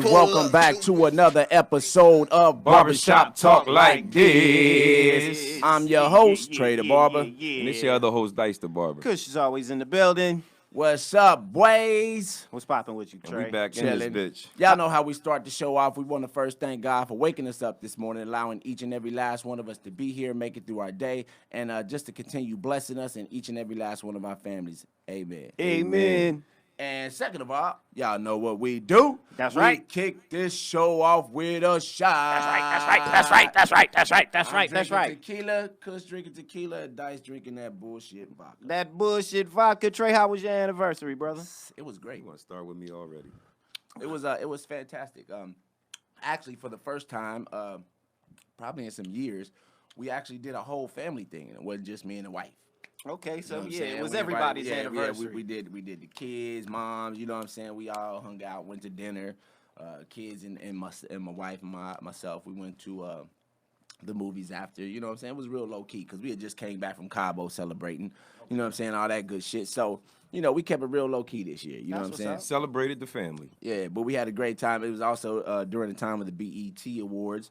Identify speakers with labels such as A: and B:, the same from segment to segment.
A: Welcome back to another episode of Barbershop Talk Like This. I'm your host, Trey the Barber.
B: And it's your other host, Dice the Barber.
C: Kush is always in the building.
A: What's up, boys?
C: What's popping with you, Trey?
B: We back
A: Chilling.
B: in this bitch.
A: Y'all know how we start the show off. We want to first thank God for waking us up this morning, allowing each and every last one of us to be here, make it through our day, and just to continue blessing us and each and every last one of our families. Amen.
C: Amen.
A: And second of all, y'all know what we do.
C: That's
A: we
C: right.
A: Kick this show off with a shot.
C: That's right.
A: Tequila, Kush drinking tequila, Dice drinking that bullshit vodka.
C: That bullshit vodka. Trey, how was your anniversary, brother?
A: It was great.
B: You want to start with me already?
A: It was fantastic. Actually, for the first time, probably in some years, we actually did a whole family thing, and it wasn't just me and the wife.
C: Okay, so
A: You know what I'm
C: yeah,
A: saying?
C: it was
A: We
C: everybody's
A: invited-
C: anniversary.
A: We did the kids, moms, you know what I'm saying? We all hung out, went to dinner, kids and my wife and myself. We went to the movies after, you know what I'm saying? It was real low key because we had just came back from Cabo celebrating, you know what I'm saying, all that good shit. So, you know, we kept it real low key this year, you know what I'm
C: That's
A: saying?
C: what's
B: Celebrated the family.
A: Yeah, but we had a great time. It was also during the time of the BET Awards,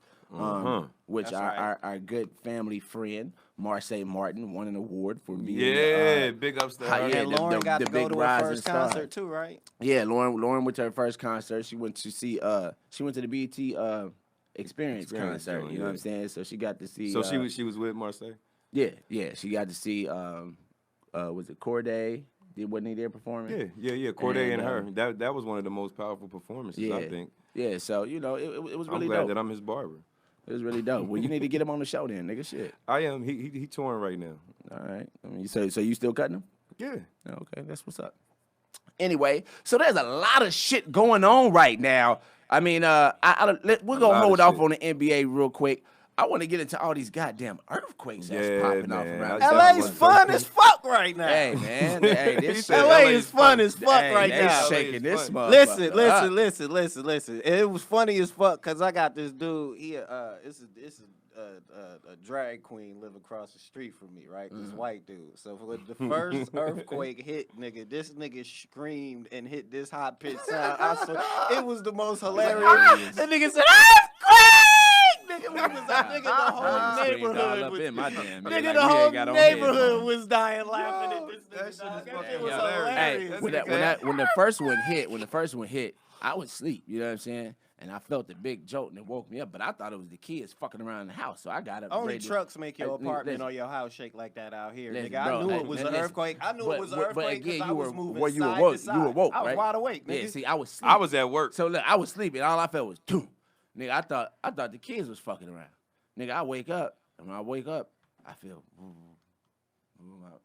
A: which
C: That's
A: our good family friend, Marseille Martin, won an award for being
B: Big ups to her.
A: yeah,
C: And Lauren got
A: the
C: to go
A: big
C: to her
A: rising
C: first
A: star.
C: concert too, right?
A: Yeah, Lauren went to her first concert. She went to see she went to the BET Experience concert.
B: joint,
A: You know what I'm
B: yeah.
A: saying? So she got to see.
B: So she was with Marseille?
A: Yeah. She got to see. Was it Corday? Wasn't he there performing?
B: Yeah. Corday and
A: And,
B: her. That was one of the most powerful performances, I think.
A: Yeah. So you know, it was
B: I'm
A: really
B: glad
A: dope.
B: that I'm his barber.
A: It was really dope. Well, you need to get him on the show then, nigga. Shit.
B: I am. He touring right now.
A: All right. I mean, so you still cutting him?
B: Yeah.
A: Okay, that's what's up. Anyway, so there's a lot of shit going on right now. I mean, we're gonna
B: lot
A: hold
B: of
A: off
B: shit.
A: on the NBA real quick. I want to get into all these goddamn earthquakes that's
B: Yeah,
A: popping off
B: man.
A: around.
B: I-
C: LA's
B: one
C: fun
B: thing.
C: as fuck right now.
A: Hey man, hey, this shit.
C: LA is fun as fuck
A: Hey,
C: right
A: they
C: now.
A: shaking this
B: LA
A: motherfucker.
C: Listen. It was funny as fuck because I got this dude here. This is a drag queen live across the street from me, right? This white dude. So when the first earthquake hit, nigga, this nigga screamed and hit this high pitched sound. It was the most hilarious. The nigga said earthquake. Nigga, the whole neighborhood was. Nigga, the whole neighborhood was dying laughing at this nigga. Dog. That shit was hilarious.
A: Hey, when the first one hit, I was asleep. You know what I'm saying? And I felt the big jolt and it woke me up. But I thought it was the kids fucking around the house, so I got up.
C: Only
A: ready to-
C: trucks make your
A: Hey,
C: apartment
A: listen.
C: or your house shake like that out here,
A: Listen,
C: nigga.
A: bro,
C: I knew
A: hey,
C: it was
A: man,
C: an
A: listen.
C: earthquake. I knew it was an earthquake because I was moving
A: were you
C: side
A: awoke?
C: to side.
A: You awoke,
C: I was
A: right?
C: wide awake, nigga.
A: Yeah, see, I was sleeping.
B: I was at work.
A: So look, I was sleeping. All I felt was doom. Nigga, I thought the kids was fucking around. Nigga, I wake up, and when I wake up, I feel.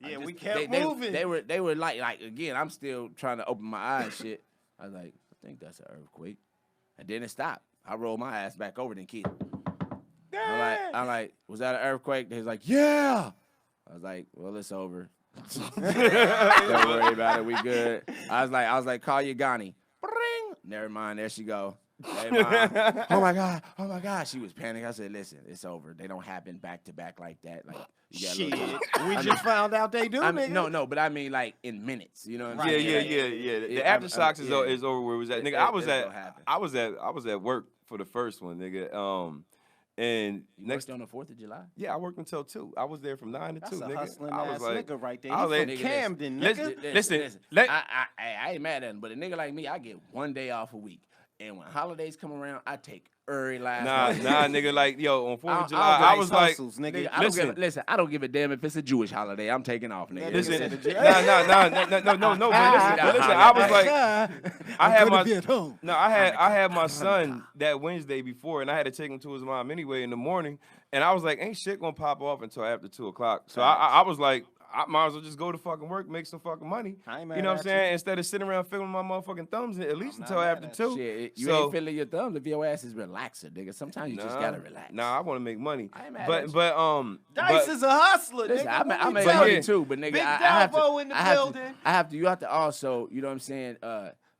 C: Yeah, we kept moving.
A: They were like again. I'm still trying to open my eyes. Shit. I was like, I think that's an earthquake, and then it stopped. I rolled my ass back over. Then kid. I'm like, was that an earthquake? They was like, yeah. I was like, well, it's over. Don't worry about it. We good. I was like, call your Ghani. Bring. Never mind. There she go. Hey, Mom. Oh my God. She was panicking. I said, listen, it's over. They don't happen back to back like that. Like, you gotta
C: Shit,
A: look-
C: we just found out they do, nigga.
A: No, but I mean like in minutes. You know what I'm
C: Right,
A: saying?
B: Yeah. The
A: Yeah,
B: aftershocks
A: yeah.
B: is over where it was at. Nigga, I was at work for the first one, nigga. And
A: You
B: next
A: worked on the 4th of July?
B: yeah, I worked until 2. I was there from 9 to
C: That's
B: 2,
C: a
B: nigga.
C: hustling
B: I was
C: ass
B: like,
C: nigga right there.
B: I was
C: He
B: like,
C: from
A: nigga,
C: Camden,
B: listen,
C: nigga.
B: listen.
A: I ain't mad at him, but a nigga like me, I get one day off a week. And when holidays come around, I take early last night.
B: Nah, nigga, like, yo, on 4th
A: I
B: of July, I was like,
C: hustles, nigga.
A: I don't give a damn if it's a Jewish holiday. I'm taking off, nigga.
B: listen,
C: said the-
B: no, but listen, I was like, I had my,
C: be at home.
B: no, I had my son that Wednesday before, and I had to take him to his mom anyway in the morning, and I was like, ain't shit gonna pop off until after 2 o'clock. So I was like, I might as well just go to fucking work, make some fucking money.
C: I ain't mad
B: You know what I'm
C: at
B: saying? Instead of sitting around fiddling my motherfucking thumbs at least
C: not
B: until
C: mad
B: after
C: at
B: 2.
A: Shit, you
B: So-
A: ain't feeling your thumbs if your ass is relaxer, nigga. Sometimes you just gotta relax.
B: Nah, I want to make money.
A: I ain't mad at
B: But
A: you.
C: Dice is a hustler,
A: Listen,
C: nigga.
A: I make
B: But
A: money
B: yeah.
A: too, but nigga,
C: Big
A: I have to.
C: Dalvo in the
A: I have to-
C: building.
A: I have to. You have to also, you know what I'm saying?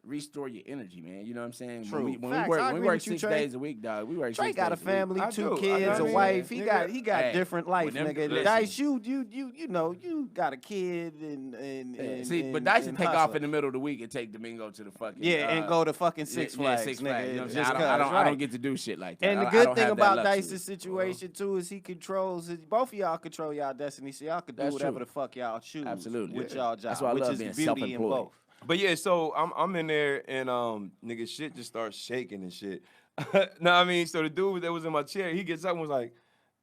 A: restore your energy, man. You know what I'm saying?
C: True.
A: When
C: Facts.
A: we
C: I
A: work,
C: agree with you,
A: 6
C: Trey.
A: days a week, dog. We work.
C: Trey
A: 6
C: got a
A: days week.
C: family,
B: I
C: 2
B: do.
C: kids, a
B: I mean,
C: wife. He
B: nigga.
C: got
A: Hey,
C: different life,
A: when them-
C: nigga.
A: listen.
C: Dice, you know, you got a kid and
A: See, but
C: and-
A: Dyson
C: and
A: take off
C: hustle.
A: in the middle of the week and take Domingo to the fucking
C: and go to fucking Six Flags,
A: Six
C: nigga.
A: Flags. You know what I'm
C: just
A: saying?
C: cause,
A: I
C: right.
A: don't get to do shit like that.
C: And the
A: I
C: good
A: don't
C: thing
A: have that
C: about
A: luxury.
C: Dice's situation too is he controls his, both of y'all control y'all destiny, so y'all can do
A: That's
C: whatever
A: true.
C: the fuck y'all choose
A: Absolutely.
C: with
A: Yeah.
C: y'all job,
A: That's why I
C: which
A: love
C: is the
A: being
C: beauty in
A: self-employed.
C: both.
B: But yeah, so I'm in there and nigga shit just starts shaking and shit. No, I mean, so the dude that was in my chair, he gets up and was like,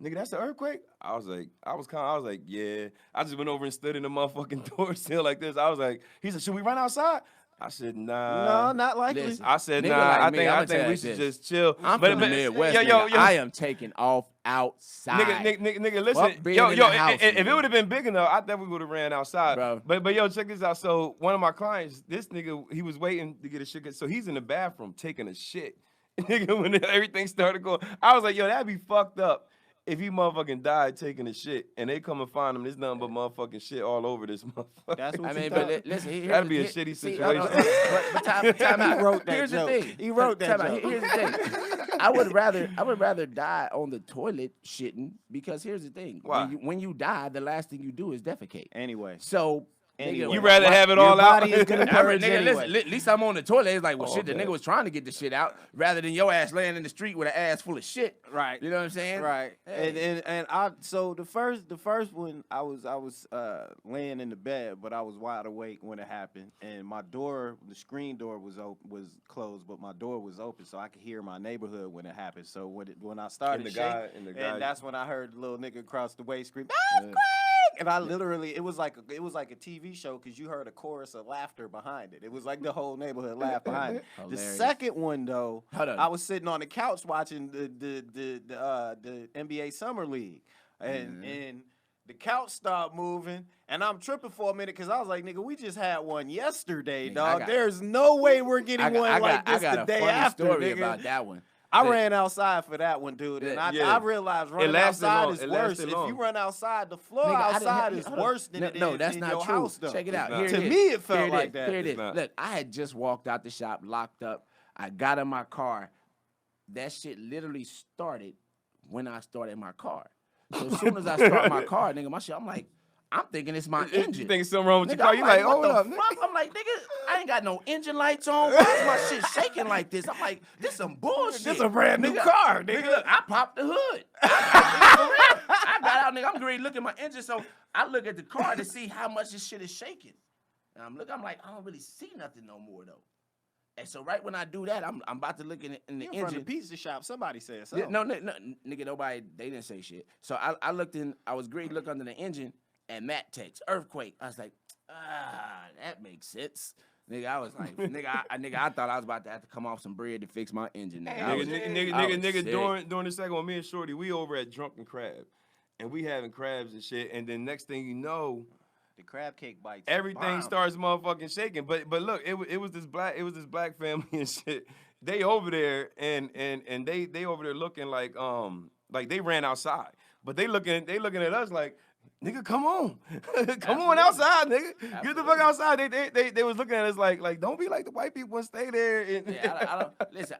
B: "Nigga, that's an earthquake?" I was like, "Yeah." I just went over and stood in the motherfucking door sill like this. I was like, he said, "Should we run outside?" I said, "Nah."
C: No, not likely.
A: Listen,
B: I said,
A: nigga
B: "Nah."
A: like me, I'ma
B: I
A: tell
B: think
A: you
B: we
A: like
B: should
A: this.
B: just chill.
A: I'm
B: But-
A: from
B: but-
A: the Midwest,
B: yo,
A: nigga. I am taking off outside.
B: Nigga, listen.
A: Fuck being
B: Yo,
A: in
B: yo,
A: the house,
B: if it
A: nigga.
B: would have been big enough, I definitely would have ran outside.
A: Bro.
B: But yo, check this out. So one of my clients, this nigga, he was waiting to get a shit. So he's in the bathroom taking a shit. Nigga, when everything started going, I was like, yo, that'd be fucked up if he motherfucking died taking a shit and they come and find him. There's nothing but motherfucking shit all over this motherfucker.
C: That's what
A: I
C: you
A: mean,
C: thought.
A: but listen,
B: That'd be a shitty situation.
A: But time out.
C: He wrote that
A: Here's
C: joke.
A: the thing.
C: He wrote that
A: Time out.
C: joke.
A: Here's the thing. I would rather die on the toilet shitting because here's the thing.
B: Why?
A: When you die, the last thing you do is defecate.
C: Anyway.
A: So.
C: Anyway.
B: You rather have it
C: Your
B: all out?
C: body is gonna purge
A: Nigga,
C: anyway.
A: listen, at least I'm on the toilet. It's like, well,
B: Oh,
A: shit, the
B: man.
A: nigga was trying to get the shit out rather than your ass laying in the street with an ass full of shit.
C: Right.
A: You know what I'm saying?
C: Right.
A: Hey.
C: And I so the first one I was laying in the bed, but I was wide awake when it happened, and my door, the screen door was closed, but my door was open, so I could hear my neighborhood when it happened. So when I started shaking, and that's when I heard the little nigga across the way scream, "Earthquake!" And I literally, it was like a TV show because you heard a chorus of laughter behind it. It was like the whole neighborhood laughed behind it. The
A: Hilarious.
C: second one though,
A: Hold on.
C: I was sitting on the couch watching the NBA Summer League, and the couch started moving, and I'm tripping for a minute because I was like, nigga, we just had one yesterday,
A: Nigga,
C: dog. There's no way we're getting one like this
A: I got
C: the
A: a
C: day
A: funny
C: after,
A: story
C: nigga.
A: about that one.
C: I ran outside for that one, dude, and
B: Yeah.
C: I realized running
B: lasted
C: outside
B: long.
C: is
B: It
C: worse.
B: lasted
C: If
B: long.
C: you run outside, the floor
A: Nigga, I didn't
C: outside
A: have-
C: is
A: hold on.
C: worse than it is
A: that's
C: in
A: not
C: your
A: true.
C: house, though.
A: Check it out.
B: It's
A: Here
B: not.
C: To
A: it is.
C: me, it felt
A: Here
C: like
A: is.
C: that.
A: Here it
B: It's
A: is.
B: not.
A: Look, I had just walked out the shop, locked up. I got in my car. That shit literally started when I started my car. So as soon as I start my car, nigga, my shit, I'm thinking it's my engine.
B: You think something wrong with your
A: Nigga,
B: car?
A: I'm
B: You like,
A: what
B: hold
A: the
B: up.
A: fuck? I'm like, nigga, I ain't got no engine lights on. Why is my shit shaking like this? I'm like, this some bullshit.
C: This a brand new
A: Nigga,
C: car,
A: Nigga,
C: nigga.
A: look, I popped the hood. I got out, nigga. I'm ready to look at my engine. So I look at the car to see how much this shit is shaking. And I'm like, I don't really see nothing no more though. And so right when I do that, I'm about to look in the
C: You
A: engine.
C: from the pizza shop? Somebody said
A: Yeah,
C: something.
A: no, nigga, nobody, they didn't say shit. So I looked in, I was great to look under the engine, and Matt texts, earthquake. I was like, that makes sense. Nigga, I was like, I thought I was about to have to come off some bread to fix my engine. Nigga, I was
B: Nigga,
A: sick.
B: during the second one, me and Shorty, we over at Drunken Crab, and we having crabs and shit, and then next thing you know,
C: The crab cake bites.
B: everything
C: Bomb.
B: starts motherfucking shaking. But look, it was this black family and shit. They over there and they over there looking like they ran outside, but they looking at us like, nigga, come on, come on outside, nigga, get the fuck outside. They was looking at us like don't be like the white people and stay there. And
A: Yeah,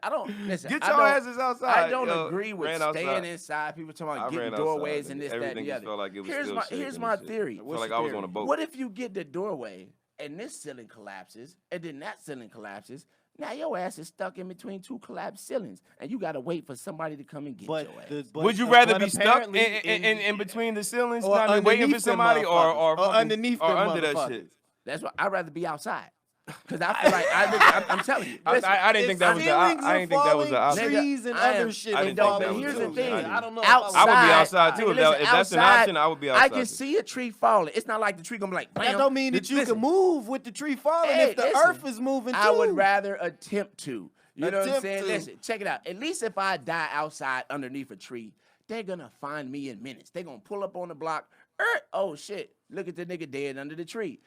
A: I don't listen.
B: Get
A: I
B: your
A: don't-
B: asses outside.
A: I don't
B: Yo,
A: agree with
B: ran
A: staying
B: outside.
A: inside. People talking
B: I
A: about getting
B: ran
A: doorways
B: outside,
A: and
B: nigga.
A: this,
B: Everything
A: that, and the
B: just
A: other.
B: felt like it was
A: here's
B: still
A: my
B: shaking
A: here's
B: and
A: my
B: shit.
A: theory.
B: Felt like I was on a boat.
A: What if you get the doorway and this ceiling collapses and then that ceiling collapses? Now your ass is stuck in between two collapsed ceilings, and you gotta wait for somebody to come and get
C: But,
A: your ass.
B: Would you rather
C: but
B: be stuck
C: apparently
B: in between the ceilings,
C: or
B: not waiting for
C: underneath them
B: somebody, or
C: motherfuckers, or
B: fucking-
C: underneath
B: or
C: them
B: under that
C: motherfuckers.
B: shit?
A: That's why I'd rather be outside. Cause I feel like I'm telling you. Listen,
B: I didn't think that was the
C: ceilings
B: I
C: are
B: didn't think that was the
C: falling,
B: option.
C: trees and
A: I am-
C: other shit.
B: I
C: are
B: didn't think
C: falling
B: that was
A: here's
B: the
A: the
B: option.
A: thing.
C: I don't know.
A: Outside,
B: I would be outside too.
A: Nigga,
B: If that's an
A: outside,
B: option, I would be
A: I
B: outside
A: can
B: too.
A: see a tree falling. It's not like the tree gonna be like, bam.
C: That don't mean that you
A: Listen,
C: can move with the tree falling
A: Hey,
C: if the
A: listen,
C: earth is moving too.
A: I would rather attempt to. You know what I'm
C: Attempt
A: saying?
C: to.
A: Listen, check it out. At least if I die outside underneath a tree, they're gonna find me in minutes. They're gonna pull up on the block. Oh shit! Look at the nigga dead under the tree.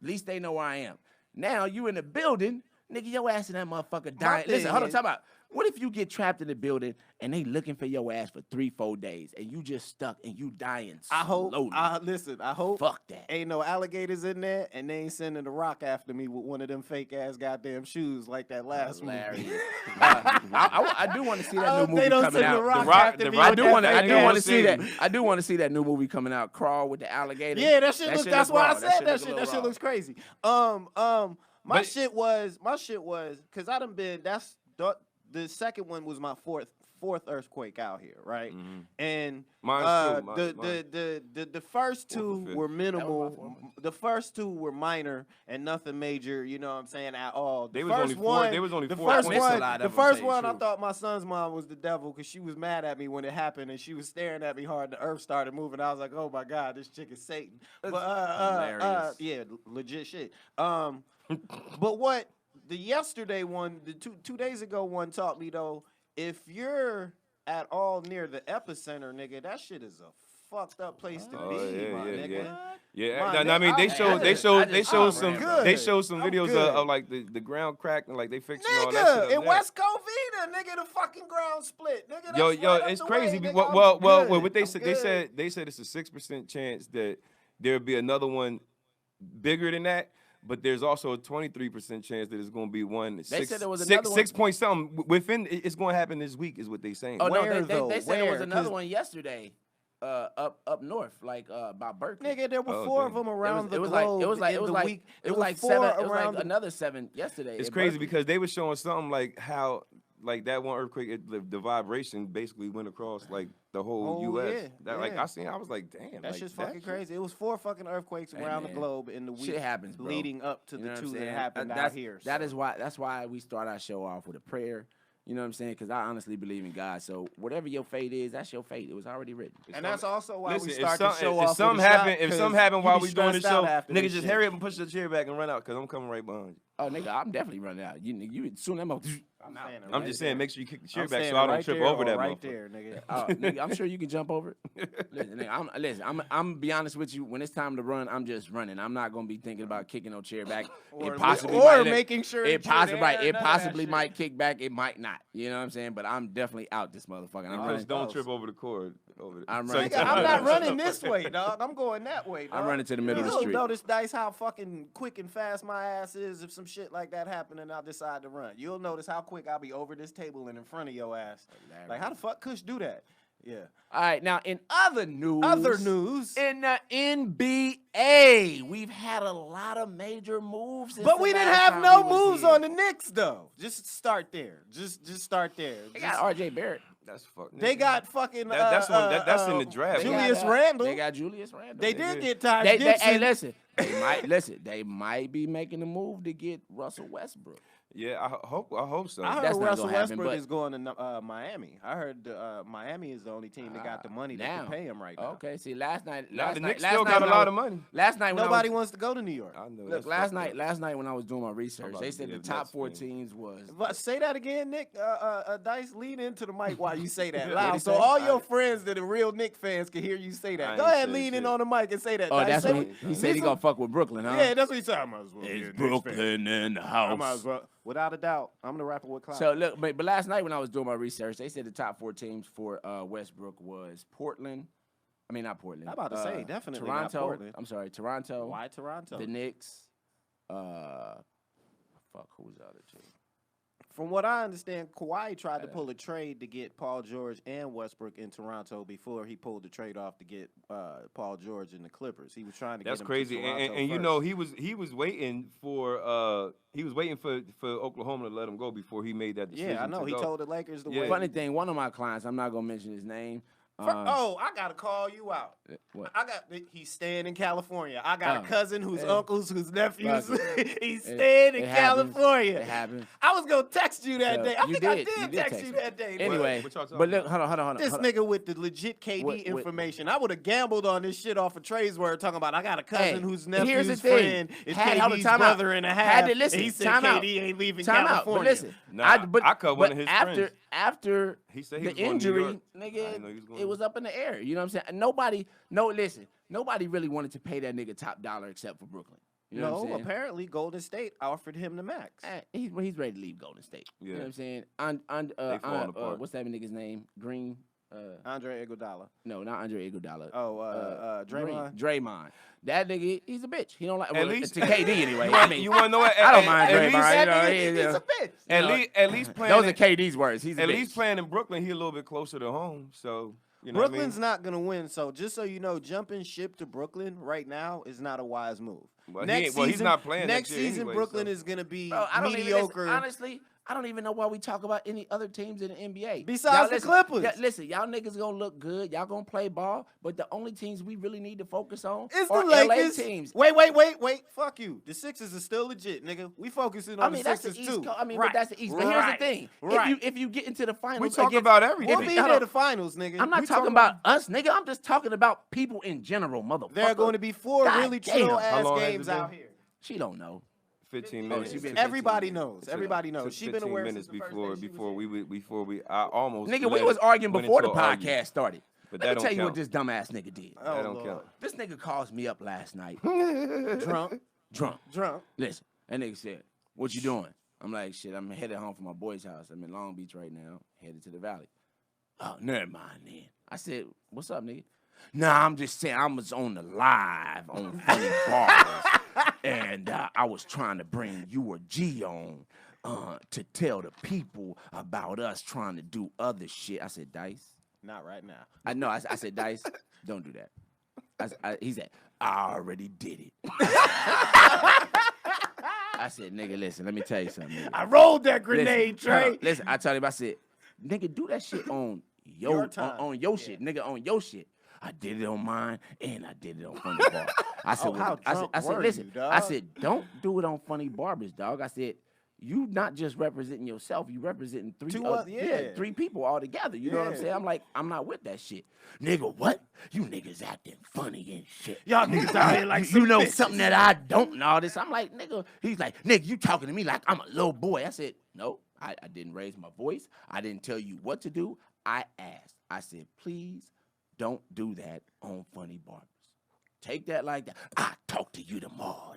A: At least they know where I am. Now you in the building. Nigga, your ass in that motherfucker dying. Listen, hold on, talk about. What if you get trapped in the building and they looking for your ass for 3-4 days and you just stuck and you dying slowly?
C: I hope.
A: Fuck that.
C: Ain't no alligators in there and they ain't sending a rock after me with one of them fake ass goddamn shoes like that last movie.
A: I do want to see that new movie coming out.
B: I
A: do want to see that. I do want to see that new movie coming out. Crawl with the alligator.
C: Yeah, that shit looks. That's why I said that shit. That shit
A: raw.
C: looks crazy. My shit was because I done been. That's the second one was my fourth earthquake out here, right?
B: Mm-hmm.
C: And
B: Mine
C: the first two were minimal. The first two were minor and nothing major. You know what I'm saying at all. The first one, I thought my son's mom was the devil because she was mad at me when it happened and she was staring at me hard. The earth started moving. I was like, oh my god, this chick is Satan. But yeah, legit shit. But what the yesterday one, the 2 days ago one taught me though, if you're at all near the epicenter, nigga, that shit is a fucked up place to be, nigga.
B: Yeah, I mean they showed some videos of like the ground cracked and like they fixing all that shit.
C: In West Covina, nigga, the fucking ground split, nigga.
B: Yo, it's crazy. Well, what they said it's a 6% chance that there'll be another one bigger than that. But there's also a 23% chance that it's going to be one.
A: They said there was another one.
B: 6 point something within. It's going to happen this week, is what they saying.
A: Oh no, they said there was another one yesterday, up north, like by Berkeley.
C: Nigga, there were 4 of them around the globe.
A: It was like 7. It was like another 7 yesterday.
B: It's crazy because they were showing something like how. Like that one earthquake, the vibration basically went across like the whole U.S. I was like, damn,
C: that shit's fucking crazy. It was 4 fucking earthquakes around the globe in the week.
A: Shit happens, bro.
C: Leading up to the 2 that happened out here.
A: That's why we start our show off with a prayer. You know what I'm saying? Because I honestly believe in God. So whatever your fate is, that's your fate. It was already written.
C: And that's also why we start the show off.
B: If something happen while we doing the show, nigga, just hurry up and push the chair back and run out because I'm coming right behind you.
A: Oh, nigga, I'm definitely running out. You soon I'm out.
B: I'm just saying, make sure you kick the chair back so I don't trip over that
C: right there, nigga.
A: Nigga, I'm sure you can jump over it. Listen, nigga, I'm gonna be honest with you. When it's time to run, I'm just running. I'm not gonna be thinking about kicking no chair back.
C: Making sure
A: it possibly might kick back. It might not. You know what I'm saying? But I'm definitely out this motherfucker. I'm running.
B: Don't trip over the cord.
C: I'm not running this way, dog. I'm going that way, dog.
A: I'm running to the middle of the street.
C: You'll notice, Dice, how fucking quick and fast my ass is if some shit like that happen and I decide to run. You'll notice how quick I'll be over this table and in front of your ass. Like, how the fuck Kush do that? Yeah.
A: All right, now in other news, in the NBA, we've had a lot of major moves.
C: But we didn't have no moves on the Knicks, though. Just start there. Just start there.
A: They got R.J. Barrett.
B: That's fucking.
C: They got fucking.
B: That's in the draft.
C: Julius Randle.
A: They got Julius Randle.
C: They did get Taj Gibson.
A: Hey, listen. They might be making a move to get Russell Westbrook.
B: Yeah, I hope so.
C: I heard Russell Westbrook is going to Miami. I heard Miami is the only team that got the money to pay him right now.
A: Okay, see, last night,
B: the Knicks still got a lot of money.
A: Last night,
C: nobody wants to go to New York.
B: I know.
A: Look, last night when I was doing my research, they said the top 4 teams was.
C: But say that again, Nick. Dice, lean into the mic while you say that loud, so all your friends that are real Knicks fans can hear you say that. Go ahead, lean in on the mic and say that.
A: Oh, that's what he said. He gonna fuck with Brooklyn, huh?
C: Yeah, that's what he said. I might as well.
A: It's Brooklyn in the house.
C: I might as well. Without a doubt, I'm gonna wrap it with Cloud.
A: So look, but last night when I was doing my research, they said the top 4 teams for Westbrook was Portland. I mean, not Portland.
C: I'm about to say definitely
A: Toronto.
C: not Portland.
A: I'm sorry, Toronto.
C: Why Toronto?
A: The Knicks. Who's the other team?
C: From what I understand, Kawhi tried to pull a trade to get Paul George and Westbrook in Toronto before he pulled the trade off to get Paul George in the Clippers. He was trying to get him
B: crazy,
C: to Toronto
B: and you know he was waiting for Oklahoma to let him go before he made that decision.
C: Yeah, I know. He told the Lakers to wait.
A: Funny thing, one of my clients, I'm not gonna mention his name.
C: I gotta call you out.
A: What?
C: He's staying in California. I got a cousin whose uncles, whose nephews. He's staying in California.
A: It happened.
C: I was gonna text you that day. I think I did text you that day.
A: Anyway, but look, hold on.
C: This nigga with the legit KD information. I would have gambled on this shit off of Trey's word, talking about I got a cousin whose nephew's friend is KD's brother and a half. And he said KD ain't leaving California.
A: But listen,
B: I cut one of his friends.
A: After
B: he said
A: the injury, nigga, it was up in the air. You know what I'm saying? Nobody really wanted to pay that nigga top dollar except for Brooklyn. You know what I'm saying?
C: Apparently Golden State offered him the max.
A: He's ready to leave Golden State.
B: Yeah.
A: You know what I'm saying?
B: They falling apart.
A: What's that nigga's name? Green.
C: Andre Iguodala.
A: No, not Andre Iguodala.
C: Draymond.
A: Draymond. That nigga, he's a bitch. He don't like
B: At least
A: to KD anyway.
B: You want to know what?
A: I don't mind
B: at
A: Draymond.
B: least-
C: He's a bitch.
B: At least playing.
A: Those are KD's words. He's a
B: At
A: bitch.
B: least playing in Brooklyn, he a little bit closer to home. So you know
C: Brooklyn's
B: what
C: not gonna win. So just so you know, jumping ship to Brooklyn right now is not a wise move.
B: Well, he's not playing
C: next
B: next year
C: season.
B: anyway,
C: Brooklyn
B: so.
C: is gonna be
A: Bro, I don't
C: mediocre.
A: Even, honestly, I don't even know why we talk about any other teams in the NBA.
C: Besides the Clippers.
A: Listen, y'all niggas gonna look good. Y'all gonna play ball. But the only teams we really need to focus on
C: It's
A: are
C: the Lakers.
A: LA teams.
C: Wait. Fuck you. The Sixers are still legit, nigga. We focusing on
A: I mean,
C: the
A: that's the
C: Sixers
A: East
C: too.
A: Coast. I mean,
C: right.
A: but that's the East. But here's the thing.
C: Right.
A: If you get into the finals,
B: We talk about everything.
C: We'll be
A: hold
C: near
A: on.
C: the finals, nigga.
A: I'm not
C: We
A: talking about us, nigga. I'm just talking about people in general, motherfucker.
C: There are going to be 4
A: God
C: really
A: damn.
C: chill
B: How
C: ass
B: long has
C: games
B: it been?
C: out here.
A: She don't know.
B: 15
A: Oh,
B: minutes.
A: she been-
C: Everybody
A: 15
C: knows. Everybody knows. She been
B: 15
C: aware
B: minutes
C: since the first
B: before
C: day she was
B: before we I almost
A: Nigga, we
B: led-
A: was arguing
B: went
A: before the
B: into an argument.
A: podcast started.
B: But
A: Let
B: that
A: me tell
B: don't
A: you what
B: count.
A: this dumbass nigga did.
C: here.
B: That
C: Oh,
B: don't
C: Lord.
B: count.
A: This nigga calls me up last night,
C: Drunk.
A: drunk. Listen, that nigga said, "What you doing?" I'm like, "Shit, I'm headed home from my boy's house. I'm in Long Beach right now, headed to the valley." Oh, never mind then. I said, "What's up, nigga?" Nah, I'm just saying I was on the live on Funny Bars, and I was trying to bring you or G on to tell the people about us trying to do other shit. I said, Dice.
C: Not right now.
A: I know. I said, Dice, don't do that. He said, I already did it. I said, nigga, listen, let me tell you something. Nigga.
C: I rolled that grenade,
A: Listen,
C: Trey.
A: listen, I tell him, I said, nigga, do that shit on
C: Your time.
A: on your shit, nigga, on your shit. I did it on mine and I did it on Funny Bar. I said,
C: Oh, how drunk
A: I said,
C: were
A: listen,
C: you,
A: I
C: dog?
A: said, don't do it on Funny Barbers, dog. I said, you not just representing yourself, you representing three people all together. You know what I'm
C: Yeah.
A: saying? I'm like, I'm not with that shit. Nigga, what? You niggas acting funny and shit.
C: Y'all niggas out here like
A: you
C: some
A: know
C: bitches.
A: something that I don't know all this. I'm like, nigga, he's like, nigga, you talking to me like I'm a little boy. I said, no, I didn't raise my voice. I didn't tell you what to do. I asked. I said, please don't do that on Funny Barbers. Take that like that. I'll talk to you tomorrow.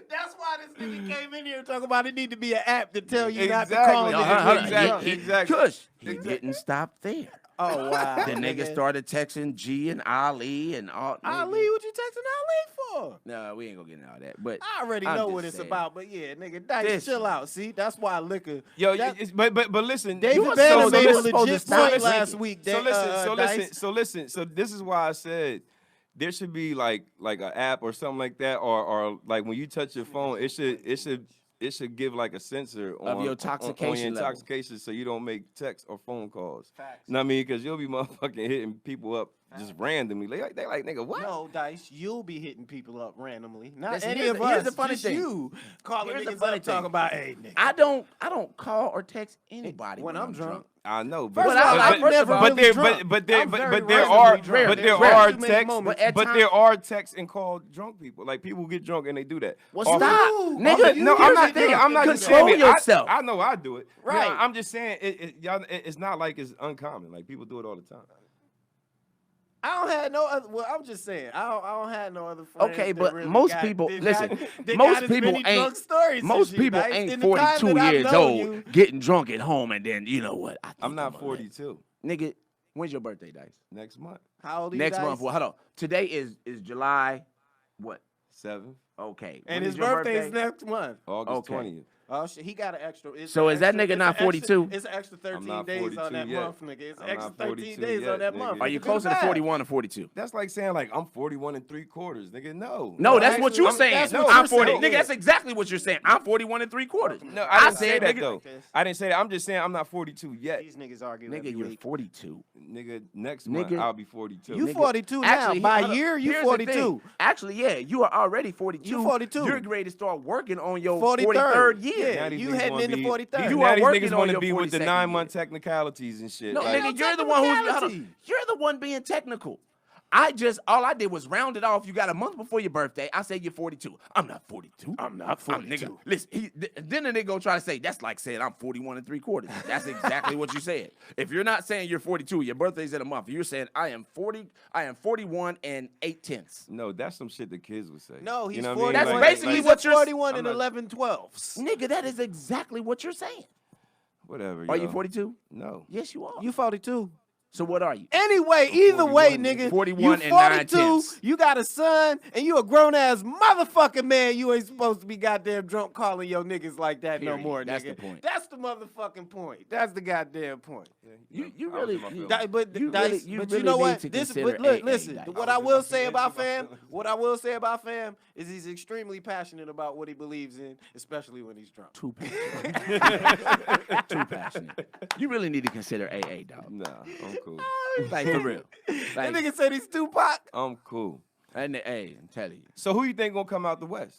C: That's why this nigga came in here talking about it need to be an app to tell you not to
B: Exactly.
C: call
B: No,
C: niggas
B: hold
C: when
B: on.
C: you drunk.
B: Exactly.
A: Kush, he didn't stop there.
C: Oh, wow.
A: The nigga started texting G and Ali and all.
C: Ali, what you texting Ali for?
A: No, we ain't gonna get into all that. But
C: I already
A: I'm
C: know
A: just
C: what it's
A: saying.
C: about, but yeah, nigga, Dice,
A: This-
C: chill out. See, that's why liquor.
B: Yo,
C: that-
B: but listen,
C: David
A: were
C: Banner
A: supposed to-
C: made
A: you
C: a
A: were supposed to
C: legit
A: stop
C: point last
A: drinking.
C: week.
B: So
C: Dice.
B: listen. So this is why I said there should be like an app or something like that, or like when you touch your phone, it should give like a sensor
A: Of your
B: on
A: intoxication
B: your
A: level.
B: intoxication, so you don't make texts or phone calls.
C: Facts.
B: You know what I mean? Because you'll be motherfucking hitting people up just randomly. They like nigga, what?
C: No, Dice, you'll be hitting people up randomly. Not
A: Listen,
C: any
A: here's
C: of
A: the-
C: us.
A: here's the funny
C: just
A: thing.
C: you calling
A: Here's the
C: niggas
A: funny
C: up talking
A: thing.
C: about, hey, nigga.
A: I don't call or text anybody
C: When I'm drunk.
B: I know,
C: First
A: of all,
B: but
A: I've never
B: but
C: really
B: there
C: drunk.
B: but there
C: I'm very
B: but there
C: randomly
B: are
C: drunk.
B: but there
C: There's
B: are
C: too many
B: texts
C: moments.
A: But at
B: but
A: times-
B: there are texts and called drunk people. Like people get drunk and they do that.
A: Well,
B: Off-
A: stop,
C: you.
A: nigga.
B: No, I'm
A: Here's
B: not.
A: the thing.
B: I'm not
A: Control
B: saying it.
A: yourself.
B: I know I do it.
C: Right.
B: I'm just saying y'all. It's not like it's uncommon. Like people do it all the time.
C: I don't have no other. Well, I'm just saying. I don't have no other friends.
A: Okay,
C: that
A: but
C: really
A: most
C: got-
A: people
C: that
A: listen.
C: got- that
A: Most
C: got as
A: people
C: many drunk
A: ain't.
C: stories as
A: Most
C: you,
A: people
C: Dice.
A: ain't
C: In the time
A: 42
C: that I've
A: years
C: known
A: old
C: you-
A: getting drunk at home and then you know what? I think
B: I'm not
A: gonna let-
B: 42.
A: Nigga, when's your birthday, Dice?
B: Next month,
C: How old are you,
A: Next
C: Dice?
A: month. Well, hold on. Today is July. What?
B: 7th,
A: Okay.
C: And
A: When
C: his
A: is your
C: birthday is
A: birthday?
C: next month.
B: August
A: Okay.
B: 20th.
C: Oh shit, he got an extra. It's
A: So
C: an
A: is that
C: extra-
A: nigga
C: it's
A: not
C: an extra-
A: 42?
C: It's an extra 13
B: not
C: days on
B: 42
C: that
B: yet.
C: month, nigga. It's
B: I'm
C: extra
B: not
C: 13
B: 42
C: days
B: yet,
C: on that
B: nigga.
C: month.
A: Are you
C: Do
A: closer to
C: that.
A: 41 or 42?
B: That's like saying like I'm 41 3/4, nigga. No.
A: No, that's
C: actually,
A: what you're
C: I'm-
A: saying.
C: that's what
A: I'm
C: you're
A: 40.
C: saying.
A: Nigga, that's exactly what you're saying. I'm 41 3/4.
B: No, I didn't say
A: said,
B: that
A: nigga,
B: though. I didn't say that. I'm just saying I'm not 42 yet.
C: These niggas argue
A: Nigga,
C: every
A: you're
C: week.
A: 42.
B: Nigga, next month
A: Nigga,
B: I'll be 42.
C: You
A: Nigga,
C: 42 now.
A: Actually,
C: By
A: hold on.
C: year, you
A: Here's the
C: 42.
A: thing. Actually, yeah, you are already 42.
C: You 42.
A: You're ready to start working on your
C: 43rd
A: 43rd year.
C: Yeah,
B: Now these
C: you
B: niggas
C: heading
B: wanna
C: into
B: be-
C: 43rd.
A: You
B: now
A: are
B: these
A: working
B: niggas
A: on
B: wanna
A: your
B: be with the
A: 42nd
B: 9-month technicalities and shit.
A: No,
B: like,
A: nigga, you're the one who's hold on.
C: technicality.
A: You're the one being technical. all I did was round it off. You got a month before your birthday. I said you're 42. I'm not 42.
D: I'm not 42.
A: Nigga, listen, then the nigga gonna try to say, that's like saying I'm 41 3/4. That's exactly what you said. If you're not saying you're 42, your birthday's in a month. You're saying I am 41 8/10.
B: No, that's some shit the kids would say.
C: No, he's
B: you know
C: 41.
B: what I mean?
A: That's basically what you're
C: 41 and
B: I'm
C: 11 twelfths.
A: Nigga, that is exactly what you're saying.
B: Whatever.
A: Are you 42?
B: No.
A: Yes, you are.
C: You 42.
A: So what are you?
C: Anyway, either way,
B: 41,
C: nigga,
A: 41
C: you
A: and
C: 42,
A: 9/10.
C: you got a son, and you a grown-ass motherfucking man. You ain't supposed to be goddamn drunk calling your niggas like that no
A: Period.
C: more, nigga.
A: That's the point.
C: That's the motherfucking point. That's the goddamn point.
A: You
B: I was
A: really,
B: in my feelings.
C: But
A: You
C: Dice,
A: really- you
C: but
A: really
C: you know
A: need
C: what?
A: to
C: This,
A: consider
C: but look,
A: AA,
C: listen.
A: Dice.
C: What I will say about fam, is he's extremely passionate about what he believes in, especially when he's drunk.
A: too passionate. Too passionate. You really need to consider AA, dog.
B: Nah, I'm cool.
A: Like, for real.
C: That
A: Like,
C: nigga said he's Tupac.
B: I'm cool.
A: and hey, I'm telling you.
B: So who you think gonna come out the West?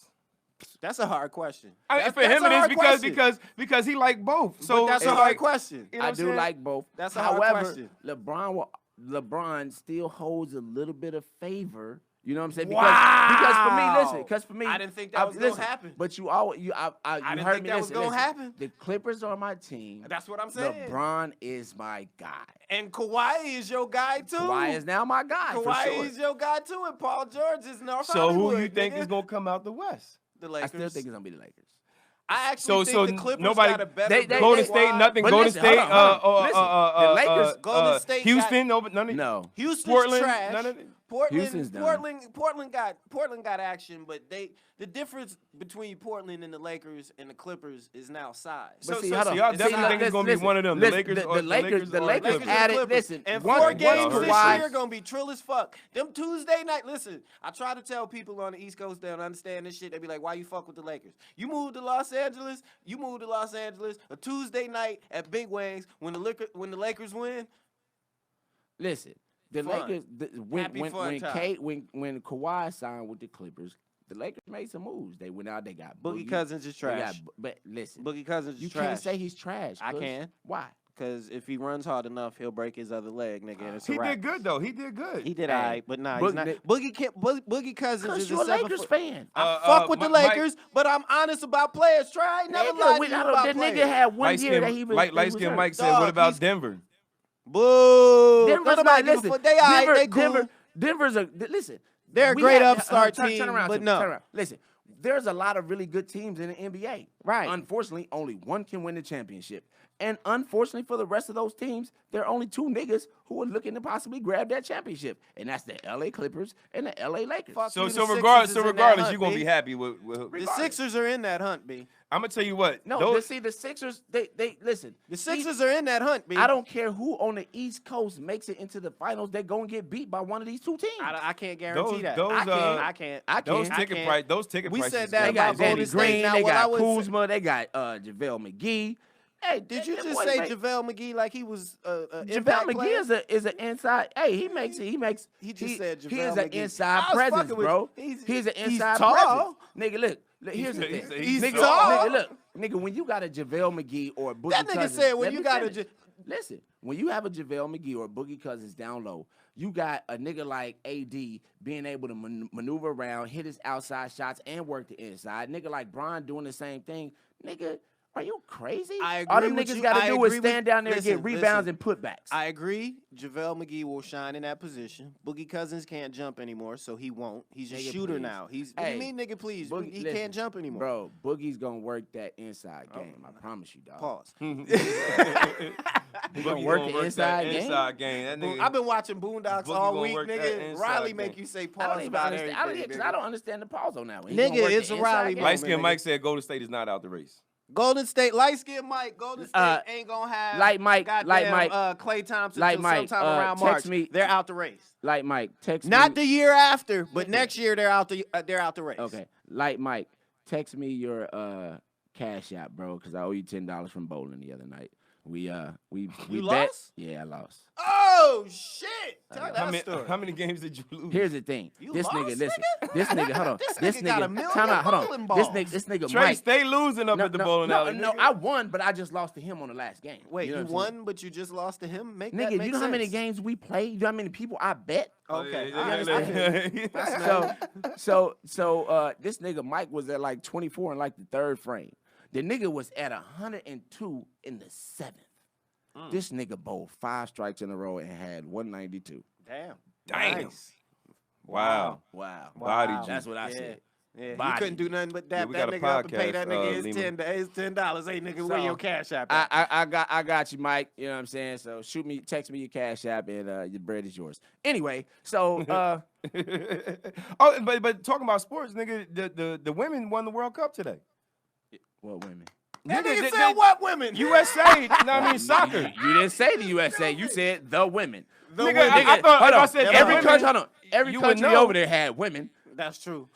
C: That's a hard question.
B: I mean,
C: That's-
B: for
C: that's
B: him
C: a
B: it
C: hard
B: is
C: question.
B: because he like both. So
C: But that's a
B: it's
C: hard
B: like,
C: question.
B: You know
A: I
B: what I'm
A: do
B: saying?
A: like both.
C: That's a hard
A: However,
C: question.
A: LeBron still holds a little bit of favor. You know what I'm saying?
C: Wow.
A: Because for me, listen. Because for me,
C: I didn't think that was gonna
A: listen,
C: happen.
A: But you always, you
C: didn't
A: heard
C: think
A: me.
C: that was
A: Listen,
C: gonna
A: listen.
C: happen.
A: The Clippers are my team.
C: That's what I'm saying.
A: LeBron is my guy.
C: And Kawhi is your guy too.
A: Kawhi is now my guy. for
C: Kawhi
A: sure.
C: is your guy too, and Paul George is North
B: So who
C: Hollywood,
B: you think
C: nigga.
B: is gonna come out the West?
C: The
A: I
C: Lakers?
A: still think it's gonna be the Lakers.
C: I actually
B: So
C: think the Clippers
B: nobody-
C: got a better
A: they-
B: Golden
C: big
B: State,
C: squad.
B: nothing.
A: But
B: Golden
A: listen,
B: State,
A: hold on. Listen, the Lakers-
C: Golden State
B: Houston, none of
A: No.
C: Houston's
B: Portland,
C: trash.
B: none of it.
A: Houston's done.
C: Portland got action, but the difference between Portland and the Lakers and the Clippers is now size.
A: But
B: So
A: see, hold on.
B: y'all
A: See,
B: definitely think it's gonna be
A: listen,
B: one of them, the
A: listen,
B: Lakers
A: the
B: or- the
A: Lakers,
B: Lakers
A: the
B: or
A: Lakers
B: Clippers.
A: added.
C: Clippers.
A: Listen,
C: And
A: one
C: 4
A: game
C: games
B: y'all
C: this
B: heard.
C: year gonna be trill as fuck. Them Tuesday night, listen, I try to tell people on the East Coast they don't understand this shit. They be like, why you fuck with the Lakers? You moved to Los Angeles, a Tuesday night at Big Wings when the Lakers win.
A: Listen, the
C: Fun.
A: Lakers.
C: Happy fun time.
A: When Kawhi signed with the Clippers, the Lakers made some moves. They went out. They got
C: Boogie Cousins is
A: they got
C: trash.
A: but listen,
C: Boogie Cousins is
A: you
C: trash.
A: can't say he's trash.
C: I
A: cuz.
C: can.
A: Why?
C: Because if he runs hard enough, he'll break his other leg, nigga, and it's a
B: He
C: wrap.
B: did good though. He did good.
C: He did
A: Hey,
C: all right, but nah,
A: Boog-
C: he's not. Boogie Cousins
A: Because
C: is
A: you're
C: a
A: a
C: 7
A: Lakers
C: foot.
A: fan.
C: I fuck with the
B: Mike-
C: Lakers, but I'm honest about players. Try. I never
A: Nigga,
C: lied to
A: we-
C: you
A: I don't-
C: about
A: the
C: players.
A: nigga had one year that he was
B: Light skin
A: hurt.
B: Mike said,
C: Dog,
B: "What about
C: he's-
B: Denver?"
C: Boo.
A: Denver's
C: Nobody
A: not.
C: give a
A: Listen,
C: fuck. They all right. They cool.
A: Denver's a listen.
C: They're a
A: we
C: great
A: have-
C: upstart
A: turn
C: team,
A: around,
C: but
A: turn
C: no.
A: around. Listen, there's a lot of really good teams in the NBA.
C: Right.
A: Unfortunately, only one can win the championship. And unfortunately for the rest of those teams, there are only two niggas who are looking to possibly grab that championship. And that's the LA Clippers and the LA Lakers.
C: Fuck
B: So
C: you,
B: so
C: the
B: regardless,
C: Sixers is in that
B: regardless,
C: hunt,
B: you're gonna
C: B.
B: be happy with.
C: The Sixers are in that hunt, B.
B: I'm gonna tell you what.
A: No,
B: those,
A: see, the Sixers, they listen.
C: The Sixers are in that hunt, B.
A: I don't care who on the East Coast makes it into the finals, they're going to get beat by one of these two teams.
C: I can't guarantee that.
B: those,
C: I can't.
B: those
A: I
B: ticket
C: can't.
B: price, those ticket
C: We
B: prices.
C: said that
A: They
C: about
A: got Danny
C: Golden State.
A: Green,
C: Now,
A: they
C: what I
A: got
C: would say-
A: Kuzma, they got JaVale McGee. Hey,
C: Did you
A: them
C: just
A: boys
C: say
A: make-
C: JaVale McGee like he was
A: JaVale
C: impact
A: McGee
C: player?
A: is an inside. Hey, he makes.
C: He just said
A: He
C: JaVale
A: is an
C: McGee.
A: inside
C: I was
A: presence,
C: fucking with
A: bro.
C: you.
A: He's an
C: he's
A: inside
C: tall.
A: presence. Nigga, look. Here's the thing.
B: He's
A: nigga,
C: tall.
A: nigga, look. Nigga, when you got a JaVale McGee or a Boogie
C: That nigga
A: Cousins,
C: said when
A: let
C: you
A: me
C: got a
A: finish. Listen, when you have a JaVale McGee or a Boogie Cousins down low, you got a nigga like AD being able to maneuver around, hit his outside shots, and work the inside. Nigga like Bron doing the same thing. Nigga, are you crazy?
C: I
A: All
C: agree
A: them
C: with
A: niggas
C: you.
A: got to
C: I
A: do is
C: agree with-
A: stand down there and
C: listen,
A: get rebounds
C: listen.
A: and putbacks.
C: I agree. JaVale McGee will shine in that position. Boogie Cousins can't jump anymore, so he won't. He's a
A: Nigga,
C: shooter
A: please.
C: now. What do
A: Hey,
C: you mean, nigga, please?
A: Boogie-
C: He
A: listen,
C: can't jump anymore.
A: Bro, Boogie's gonna work that inside game. I promise you, dog.
C: Pause.
A: He gonna work the inside game.
B: Inside game. That nigga,
C: I've been watching Boondocks
B: Boogie
C: all
B: gonna
C: week,
B: work that
C: nigga.
B: inside
C: Riley
B: game.
C: make you say
A: I
C: pause
A: don't even
C: about
A: understand.
C: everything.
A: Because I don't understand the pause on that one. He
C: Nigga,
A: gonna work
C: it's
A: the
C: a
A: inside
C: Riley
A: game.
B: light skin
C: nigga.
B: Mike said Golden State is not out the race.
C: Golden State, light skinned Mike. Golden State ain't gonna have
A: like Mike,
C: goddamn, Klay Thompson
A: like
C: till
A: Mike,
C: sometime around
A: text
C: March.
A: me-
C: They're out the race.
A: Like Mike, text
C: Not
A: me.
C: the year after, but next year they're out the race.
A: Okay, like Mike, text me your cash app, bro, because I owe you $10 from bowling the other night. We
C: You
A: bet.
C: lost?
A: Yeah, I lost.
C: Oh Oh shit! Tell that story.
B: How many games did you lose?
A: Here's the thing.
C: You
A: This
C: lost,
A: nigga, listen.
C: nigga?
A: This nigga, hold on.
C: This nigga got a million
A: time out, hold
C: bowling
A: on.
C: balls.
A: This nigga
B: Trey,
A: Mike.
B: stay losing up at the bowling alley.
A: No,
B: nigga.
A: I won, but I just lost to him on the last game.
C: Wait,
A: know
C: you
A: what I'm
C: won,
A: saying?
C: but you just lost to him? Make that
A: Nigga,
C: make
A: you know how many
C: sense.
A: games we played? You know how many people I bet?
C: Okay,
B: Yeah,
C: I
B: yeah,
C: understand.
B: yeah.
A: So this nigga Mike was at like 24 in like the third frame. The nigga was at 102 in the seventh. This nigga bowled 5 strikes in a row and had 192.
C: Damn.
B: Nice. Wow.
A: Wow.
B: Bodied you.
A: That's what I said.
C: Yeah, you
A: Body.
C: couldn't do nothing but dap
B: we
C: that
B: got a
C: nigga up and pay
B: podcast,
C: that nigga his
B: Lehman.
C: $10. Hey, nigga, where
A: So,
C: your cash app at?
A: I got you, Mike. You know what I'm saying? So text me your cash app, and your bread is yours. Anyway, so
B: Oh, but talking about sports, nigga, the women won the World Cup today.
A: what women?
C: That nigga
B: they-
C: said what women?
B: USA, you know what I mean, soccer.
A: You didn't say the USA. You said the women.
B: Nigga, I thought
A: hold
B: if I
A: on.
B: said
A: every
B: women,
A: country, hold on. Every
B: you would
A: country
B: know.
A: over there had women.
C: That's true.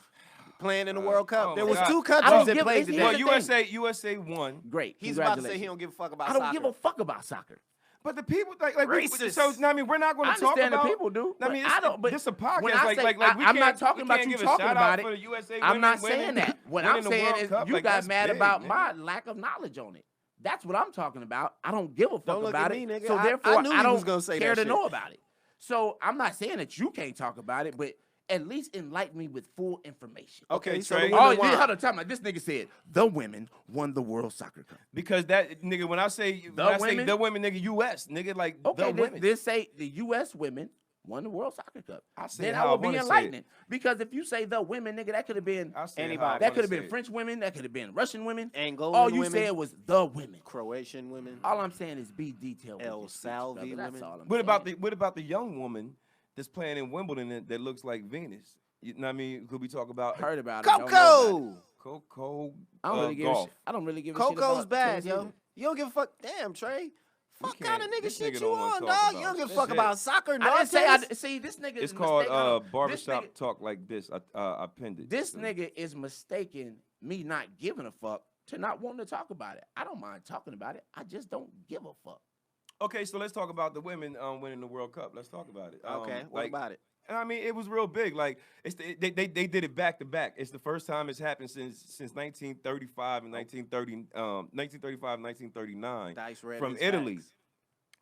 C: Playing in the World Cup.
B: oh
C: There
B: my
C: was
B: God.
C: 2
A: I don't
C: countries that
A: give-
C: played
A: it's-
C: today.
B: Well,
A: Here's the
B: USA won.
A: Great.
C: He's about to say
A: Congratulations.
C: he don't give a fuck about
A: I don't
C: soccer.
A: give a fuck about soccer.
B: But the people like
C: Racist.
B: so I mean we're not going
A: I
B: to talk
A: understand
B: about
A: the people do.
B: I mean
A: but I don't. But
B: this is a podcast
A: when I
B: like
A: say,
B: we
A: I'm
B: can't,
A: not talking
B: we
A: about
B: can't
A: you
B: give a
A: talking
B: shout
A: about
B: out
A: it.
B: for the USA
A: I'm
B: women
A: not
B: winning-
A: saying that. What
B: winning
A: I'm
B: the
A: saying
B: World
A: is
B: Cup.
A: you
B: Like,
A: got
B: that's
A: mad
B: big,
A: about
B: nigga.
A: my lack of knowledge on it. That's what I'm talking about. I don't give a fuck
C: Don't look
A: about
C: at
A: it.
C: me, nigga.
A: So
C: I
A: therefore,
C: knew
A: I
C: you
A: don't
C: was gonna say
A: care
C: that
A: to
C: shit.
A: know about it. So I'm not saying that you can't talk about it, but at least enlighten me with full information.
C: Okay, so
B: Trey.
C: the
A: Oh,
C: women won.
A: hold on, time out. This nigga said the women won the World Soccer Cup.
B: Because that nigga when I say
A: women?
B: the women nigga US nigga like
A: Okay,
B: the women.
A: this say the U.S. women won the World Soccer Cup.
B: I say
A: Then
B: how
A: I
B: I
A: will be
B: wanna say it.
A: enlightening. Because if you say the women, nigga, that could have been
B: I say
C: Anybody.
B: how I
A: that
B: wanna
A: could have
B: say
A: been
B: it.
A: French women, that could have been Russian women.
C: Angolan
A: All you
C: women.
A: said was the women.
C: Croatian women.
A: All I'm saying is be detailed. with
C: El
A: your speech,
C: Salvi
A: brother. That's
C: women.
A: all I'm
B: What
A: saying.
B: about the young woman that's playing in Wimbledon that looks like Venus? You know what I mean? Could we talk about
A: Heard about it. don't know about it.
C: Coco!
B: Coco
A: I don't really give a
B: golf?
A: shit. I don't really give a shit
C: Coco's
A: about
C: bad,
A: tennis
C: yo.
A: either.
C: You don't give a fuck. Damn, Trey. Fuck
B: can't-
C: kind of nigga
B: this
C: shit
B: nigga
C: you
B: don't wanna
C: on,
B: talk
C: dog?
B: about
C: You don't give a
B: this
C: fuck
B: shit.
C: about soccer,
A: I
C: dog.
A: didn't say.
C: tennis?
A: See, this nigga
B: It's
A: is
B: called
A: mistaken. Hold on.
B: Barbershop
A: This nigga,
B: Talk Like This. I pinned it.
A: this nigga is mistaken me not giving a fuck to not wanting to talk about it. I don't mind talking about it. I just don't give a fuck.
B: Okay, so let's talk about the women winning the World Cup. Let's talk about it.
C: Okay, what about it?
B: And I mean, it was real big. Like they did it back to back. It's the first time it's happened since 1935 and 1939
C: Dice read
B: from
C: his
B: Italy.
C: facts.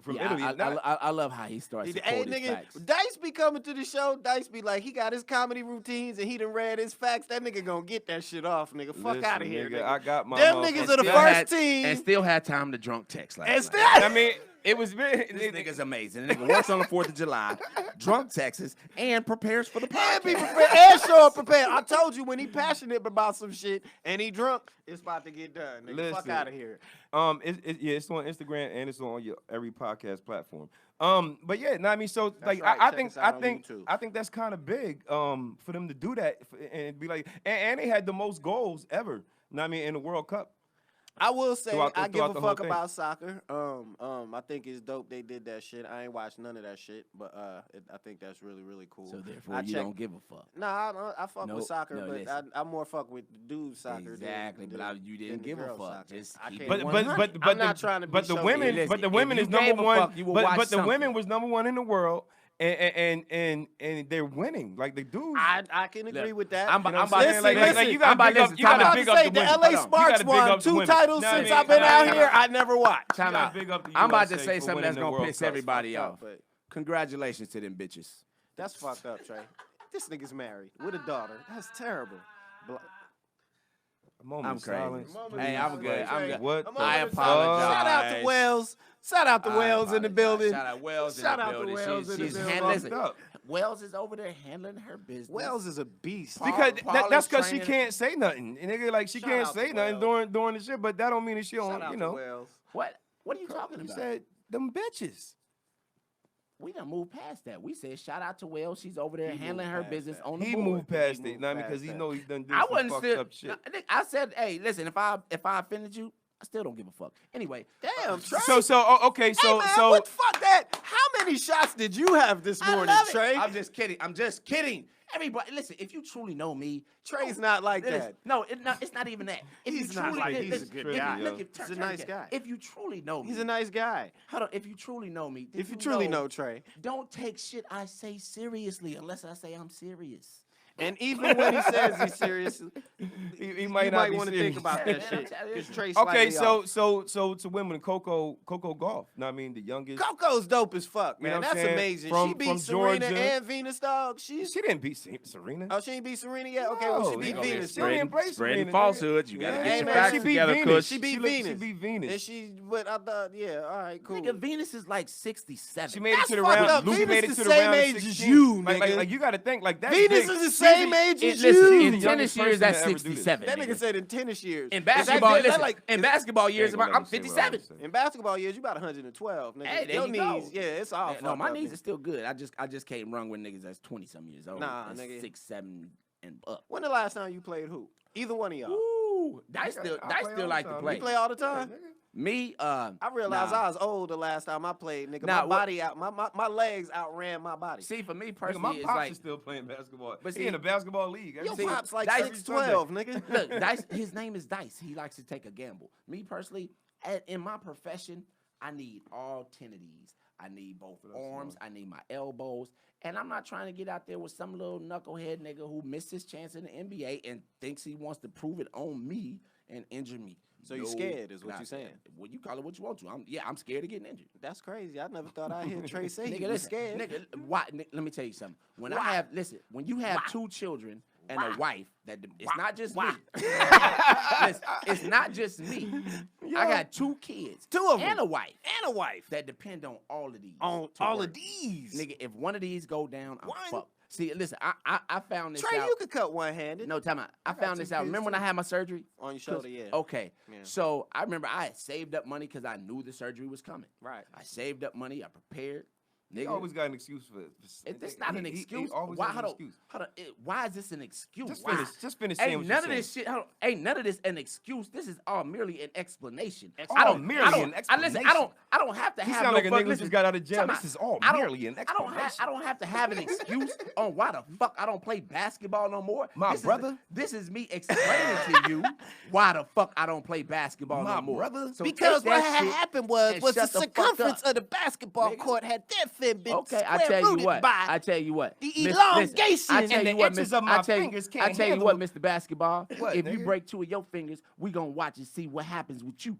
B: From
A: Yeah,
B: Italy.
A: I love how he starts to
C: Hey,
A: quote his
C: nigga,
A: facts.
C: Dice be coming to the show. Dice be like, he got his comedy routines and he done read his facts. That nigga gonna get that shit off, nigga. Fuck
B: Listen,
C: out of here, nigga.
B: I got my
C: Them
B: motherfucking-
C: niggas are the
A: Still
C: first
A: had-
C: team.
A: and still had time to drunk text last
C: And
A: night.
C: still,
B: I mean, it was very.
A: This nigga's amazing. The nigga works on the 4th of July, drunk Texas, and prepares for the
C: and be
A: podcast.
C: prepared and show up prepared. I told you when he passionate about some shit and he drunk, it's about to get done. Nigga, fuck
B: Listen.
C: out of here.
B: It's on Instagram and it's on every podcast platform. But yeah, no, I mean, so like
C: right.
B: I
C: Check
B: think
C: us out on YouTube.
B: I think that's kind of big for them to do that and be like, and they had the most goals ever. Know what I mean, in the World Cup.
C: I will say
B: Throughout
C: I give
B: the
C: a
B: whole
C: fuck
B: thing.
C: about soccer. I think it's dope they did that shit. I ain't watched none of that shit, but I think that's really really cool.
A: So therefore,
C: I
A: you
C: check-
A: don't give a fuck.
C: Nah, I fuck
A: Nope.
C: with soccer,
A: No,
C: but
A: listen.
C: I more fuck with the dude soccer.
A: Exactly,
C: than,
A: but
C: than-
A: you
C: than
A: didn't
C: the
A: give a
C: girl
A: fuck.
C: soccer.
A: Just
C: I
A: keep
C: can't-
A: it
B: But
A: 100.
C: I'm not trying to be
B: but the
C: showy.
B: women
A: Listen,
B: but the
A: if
B: women
A: you
B: is number
A: gave a
B: one.
A: fuck, you would
B: But
A: watch
B: the women
A: something.
B: was number one in the world, and they're winning. Like the dudes.
C: I can agree with that.
A: I'm
C: You know
A: about
C: what
A: to
C: I'm
A: say,
C: saying?
B: like, you
A: I'm
B: gotta
A: about
B: big
A: to
B: up.
A: listen,
B: You
A: time
B: gotta
A: out.
B: big
C: to
B: up
C: say
B: the
C: the
B: women.
C: LA
B: Hold on.
C: Sparks
B: You gotta big
C: won
B: up the
C: 2
B: women.
C: titles
B: Know what I
C: since
B: mean?
C: I've been out
B: You
C: here.
B: gotta-
C: I never watched.
A: Time
B: You gotta
A: out.
B: big up the
A: I'm about to
B: USA
A: say
B: for
A: something
B: winning
A: that's
B: the
A: gonna
B: World
A: piss
B: Cup.
A: everybody
C: Fucked
A: off.
C: up, but
A: Congratulations to them bitches.
C: that's fucked up, Trey. This nigga's married with a daughter. That's terrible.
B: A moment
A: I'm
B: of
A: crazy.
B: silence,
A: Hey, I'm
B: please.
A: good. I'm good.
B: What?
A: I
B: the
A: apologize.
C: Shout out to Wells. Shout out to Wells in the building.
A: Shout out Wells
C: Shout
A: in
C: out
A: the
C: to
A: building.
C: Wells in the
A: She's
C: building.
A: handling.
B: Fucked up.
A: Wells is over there handling her business.
C: Wells is a beast.
B: Because
A: Paul
B: that's
A: is
B: because she
A: training-
B: can't say nothing. And nigga, like she
C: Shout
B: can't
C: out
B: say
C: to
B: nothing
C: Wells.
B: during the shit, but that don't mean that she
C: Shout
B: don't,
C: out
B: you
C: to
B: know.
C: Wells.
A: What are you talking
B: You
A: about?
B: said them bitches.
A: We done moved past that. We said shout out to Wells. She's over there
C: He
A: handling
C: moved
A: her
C: past
A: business
C: that.
A: on the
B: He
A: board.
B: moved past
C: He
B: it,
C: moved
B: not because
C: past
B: he
C: that.
B: know he done did
A: I
B: some
A: wasn't
B: fucked
A: still.
B: up shit.
A: I said, hey, listen. If I offended you, I still don't give a fuck. Anyway,
C: Damn, Trey.
B: Okay,
C: Hey, man, what the fuck that? How many shots did you have this
A: I
C: morning,
A: love it.
C: Trey?
A: I'm just kidding. I'm just kidding. Everybody, listen. If you truly know me,
C: Trey's not like that.
A: No, it's not even that. If
C: He's
A: you
C: not
A: truly,
C: like
A: listen,
C: he's a good guy.
A: Look,
C: He's a nice guy.
A: If you truly know me,
C: He's a nice guy.
A: hold on. If you truly know me, then
C: If you truly know Trey.
A: don't take shit I say seriously unless I say I'm serious.
C: And even when he says he's serious,
B: He
C: you
B: might not be
C: want to
B: serious.
C: think about that shit. Because Trey's
B: Okay,
C: slightly off.
B: so to women, Coco Golf. No, I mean the youngest.
C: Coco's dope as fuck,
B: You know
C: man.
B: what I'm
C: That's
B: saying?
C: amazing.
B: From
C: She beat Serena
B: Georgia.
C: and Venus, dog.
B: She didn't beat Serena.
C: Oh, she ain't beat Serena yet? Okay, well, she
B: No,
C: beat
B: nigga,
C: Venus.
B: she didn't play
A: Spreading
B: Serena,
A: falsehoods. You gotta
B: Yeah.
A: get
C: Hey,
A: your
C: man,
A: facts
C: she beat
A: together,
B: Venus.
A: cuz.
C: She beat
B: She
C: Venus.
B: beat Venus.
C: And she, but I thought, yeah, all right, cool.
A: Nigga, Venus is like 67.
B: She made
C: That's
B: it to the
C: fucked
B: round.
C: up.
B: Luke
C: Venus
B: made it
C: the
B: to the
C: same
B: round of
C: age as
B: 16.
C: you,
B: Like,
C: nigga.
B: you got to think like that.
C: Venus is the same age as
A: Listen,
C: you.
A: in
B: the
A: tennis
B: youngest
A: years,
B: person
A: that's
B: to ever do this.
A: 67.
C: That nigga
A: nigga.
C: said in tennis years.
A: In
C: Is that
A: basketball,
C: good? That
A: listen.
C: like-
A: In basketball years,
B: Ain't gonna
A: I'm
B: let me say what I
A: 57.
B: was saying.
C: in basketball years, you about 112, nigga.
A: Hey, there
C: Your
A: you go.
C: knees, yeah, it's all
A: No, my
C: fucked up,
A: knees
C: nigga.
A: are still good. I just can't run with niggas that's 20-some years old.
C: Nah,
A: that's
C: nigga.
A: 6, 7, and up.
C: When the last time you played hoop? Either one of y'all.
A: Ooh, Dice
B: I
A: still
B: play all the
A: like to
B: time.
A: play.
C: You play all the time?
A: Me,
C: I realized
A: nah.
C: I was old the last time I played, nigga.
A: Nah,
C: My body out, my legs outran my body.
A: See, for me
B: Nigga,
A: personally,
B: my
A: it's
B: pops
A: like
B: is still playing basketball.
A: But
B: He
A: see-
B: in a basketball league.
C: Your
A: see,
C: pop's like
A: Dice-
C: 6'12", nigga.
A: look, Dice. His name is Dice. He likes to take a gamble. Me personally, in my profession, I need all 10 of these. I need both arms. I need my elbows. And I'm not trying to get out there with some little knucklehead nigga who missed his chance in the NBA and thinks he wants to prove it on me and injure me.
C: So you scared is what
A: not
C: you saying.
A: scared. Well, you call it what you want to. I'm scared of getting injured.
C: That's crazy. I never thought I'd hear Trey say he
A: Nigga,
C: was
A: listen,
C: scared.
A: nigga, why? Let me tell you something. When when you have 2 children and a wife, it's not just me. Listen, it's not just me. I got 2 kids,
C: 2 of them.
A: and a wife
C: And a wife.
A: that depend on all of these.
C: On
A: to
C: all
A: work.
C: of these.
A: Nigga, if one of these go down, I'm
C: One?
A: fucked. See, listen, I found this
C: Trey,
A: out.
C: you could cut one-handed.
A: No, time out. I
C: got
A: found
C: 2
A: this out.
C: kids,
A: Remember when
C: too.
A: I had my surgery?
C: On your shoulder, yeah.
A: Okay.
C: Yeah.
A: So I remember I had saved up money because I knew the surgery was coming.
C: Right.
A: I saved up money. I prepared.
B: He
A: Nigga,
B: always got an excuse for it.
A: it's not an excuse.
B: He always
A: Why,
B: has an
A: hold on,
B: excuse.
A: hold on, why is this an excuse?
B: Just
A: Why?
B: finish saying
A: Ain't
B: what
A: none
B: you're
A: of this
B: saying.
A: shit. Hold on, ain't none of this an excuse. This is all merely an explanation.
B: Merely an
A: listen.
B: explanation.
A: I don't have to
B: You
A: have
B: sound
A: no
B: like a
A: fuck-
B: nigga who
A: listen,
B: just got out of jail.
A: time
B: This
A: out.
B: is all
A: I don't-
B: merely an explanation.
A: I don't have to have an excuse on why the fuck I don't play basketball no more.
B: My
A: This
B: brother?
A: This is me explaining to you why the fuck I don't play basketball
B: My
A: no more.
B: brother?
A: So
C: Because
A: take
C: what
A: that
C: had
A: shit
C: happened was
A: and
C: the
A: shut the fuck
C: circumference
A: up.
C: of the basketball
A: Nigga.
C: court had therefore been
A: Okay, I tell you
C: square-rooted
A: what.
C: by
A: I tell you what.
C: the
A: Listen,
C: elongation
A: I tell
B: and
A: you
B: the
A: what,
B: inches
A: Mr.
B: of my
A: I tell you-
B: fingers can't
A: I tell you
B: handle-
A: what, Mr. Basketball.
B: What,
A: if you
B: nigga?
A: break 2 of your fingers, we gonna watch and see what happens with you.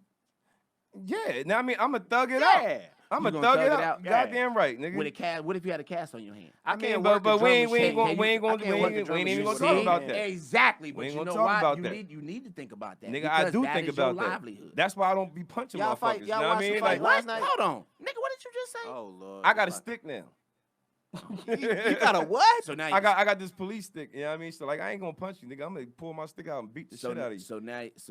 B: Yeah, now I mean, I'm going to thug it
C: Yeah.
B: out. I'm
A: You
B: going to
A: gonna
B: thug it
A: thug it
B: out.
A: out?
B: Goddamn right, nigga.
A: With a cast, what if you had a cast on your hand?
C: I
B: mean,
C: can't
B: but-
C: work
B: but
C: the
B: we ain't-
C: drum
B: we ain't
C: machine.
B: gonna-
C: Can
B: we
C: you-
B: ain't gonna-
C: I can't
B: we
C: work
B: ain't-
C: the drum
B: we ain't even
C: machine.
B: gonna talk about
C: See?
B: that.
A: Exactly, but
B: We ain't
A: you
B: gonna
A: know
B: talk
A: why?
B: about
A: You
B: that.
A: need to think about that.
B: Nigga,
A: because
B: I do
A: that
B: think
A: is your
B: about that.
A: livelihood.
B: That's why I don't be punching
C: Y'all
B: motherfuckers.
C: fight-
B: You
C: y'all
B: know what I
C: watch the
B: mean?
C: fight
B: Like,
C: last night?
A: Hold on, nigga. What did you just say?
C: Oh Lord.
B: I got a stick now.
C: You got a what?
A: So now
B: I got this police stick. You know what I mean? So like, I ain't gonna punch you, nigga. I'm gonna pull my stick out and beat the shit out of you.
A: So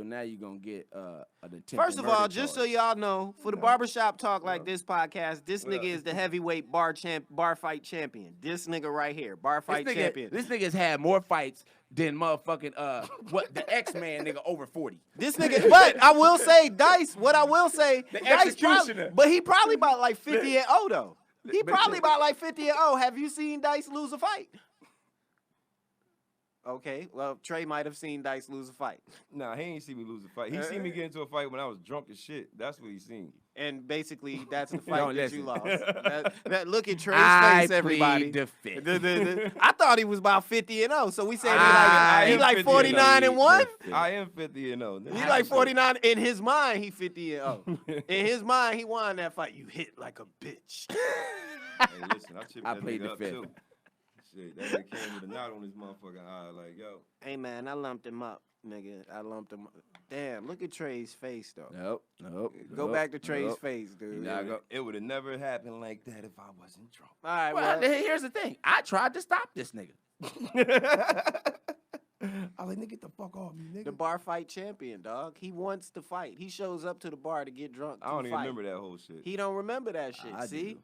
A: now you gonna get an attempt.
C: First of all, just so y'all know, for the Barbershop Talk Like This podcast, this nigga is the heavyweight bar fight champion. This nigga right here, bar fight champion.
A: This nigga's had more fights than motherfucking what the X-Man nigga over 40.
C: This nigga, but I will say, Dice. What I will say,
A: The
C: Dice
A: executioner.
C: but he probably about like 50 and 0 though. He probably about like 50 and 0. Have you seen Dice lose a fight? Okay, well, Trey might have seen Dice lose a fight.
B: Nah, he ain't see me lose a fight. He seen me get into a fight when I was drunk as shit. That's what he seen.
C: And basically, that's the fight
A: Don't
C: that you
A: listen.
C: lost. That look at Trey's
A: I
C: face, everybody.
A: plead the fifth.
C: I thought he was about 50 and 0, so we said
A: I
C: he
B: am
C: like
B: 50 and
C: 49 and 1.
B: I am 50 and 0.
C: He like 49 in his mind. He 50 and 0. In his mind, he won that fight. You hit like a bitch.
B: Hey, listen, I chipped
A: I
B: that
A: plead
B: nigga
A: the
B: up
A: fifth.
B: too. Shit, that nigga came with a knot on his motherfucking eye. Like, yo.
C: Hey man, I lumped him up, nigga. I lumped him up. Damn, look at Trey's face though.
A: Nope.
C: Go back to Trey's face, dude.
A: Nah, go.
B: It would have never happened like that if I wasn't drunk.
C: All right,
A: Well,
C: well,
A: here's the thing. I tried to stop this nigga.
B: I was like, nigga, get the fuck off me, nigga.
C: the bar fight champion, dog. He wants to fight. He shows up to the bar to get drunk.
B: I don't
C: to
B: even
C: fight.
B: remember that whole shit.
C: He don't remember that shit.
A: I
C: See,
A: do.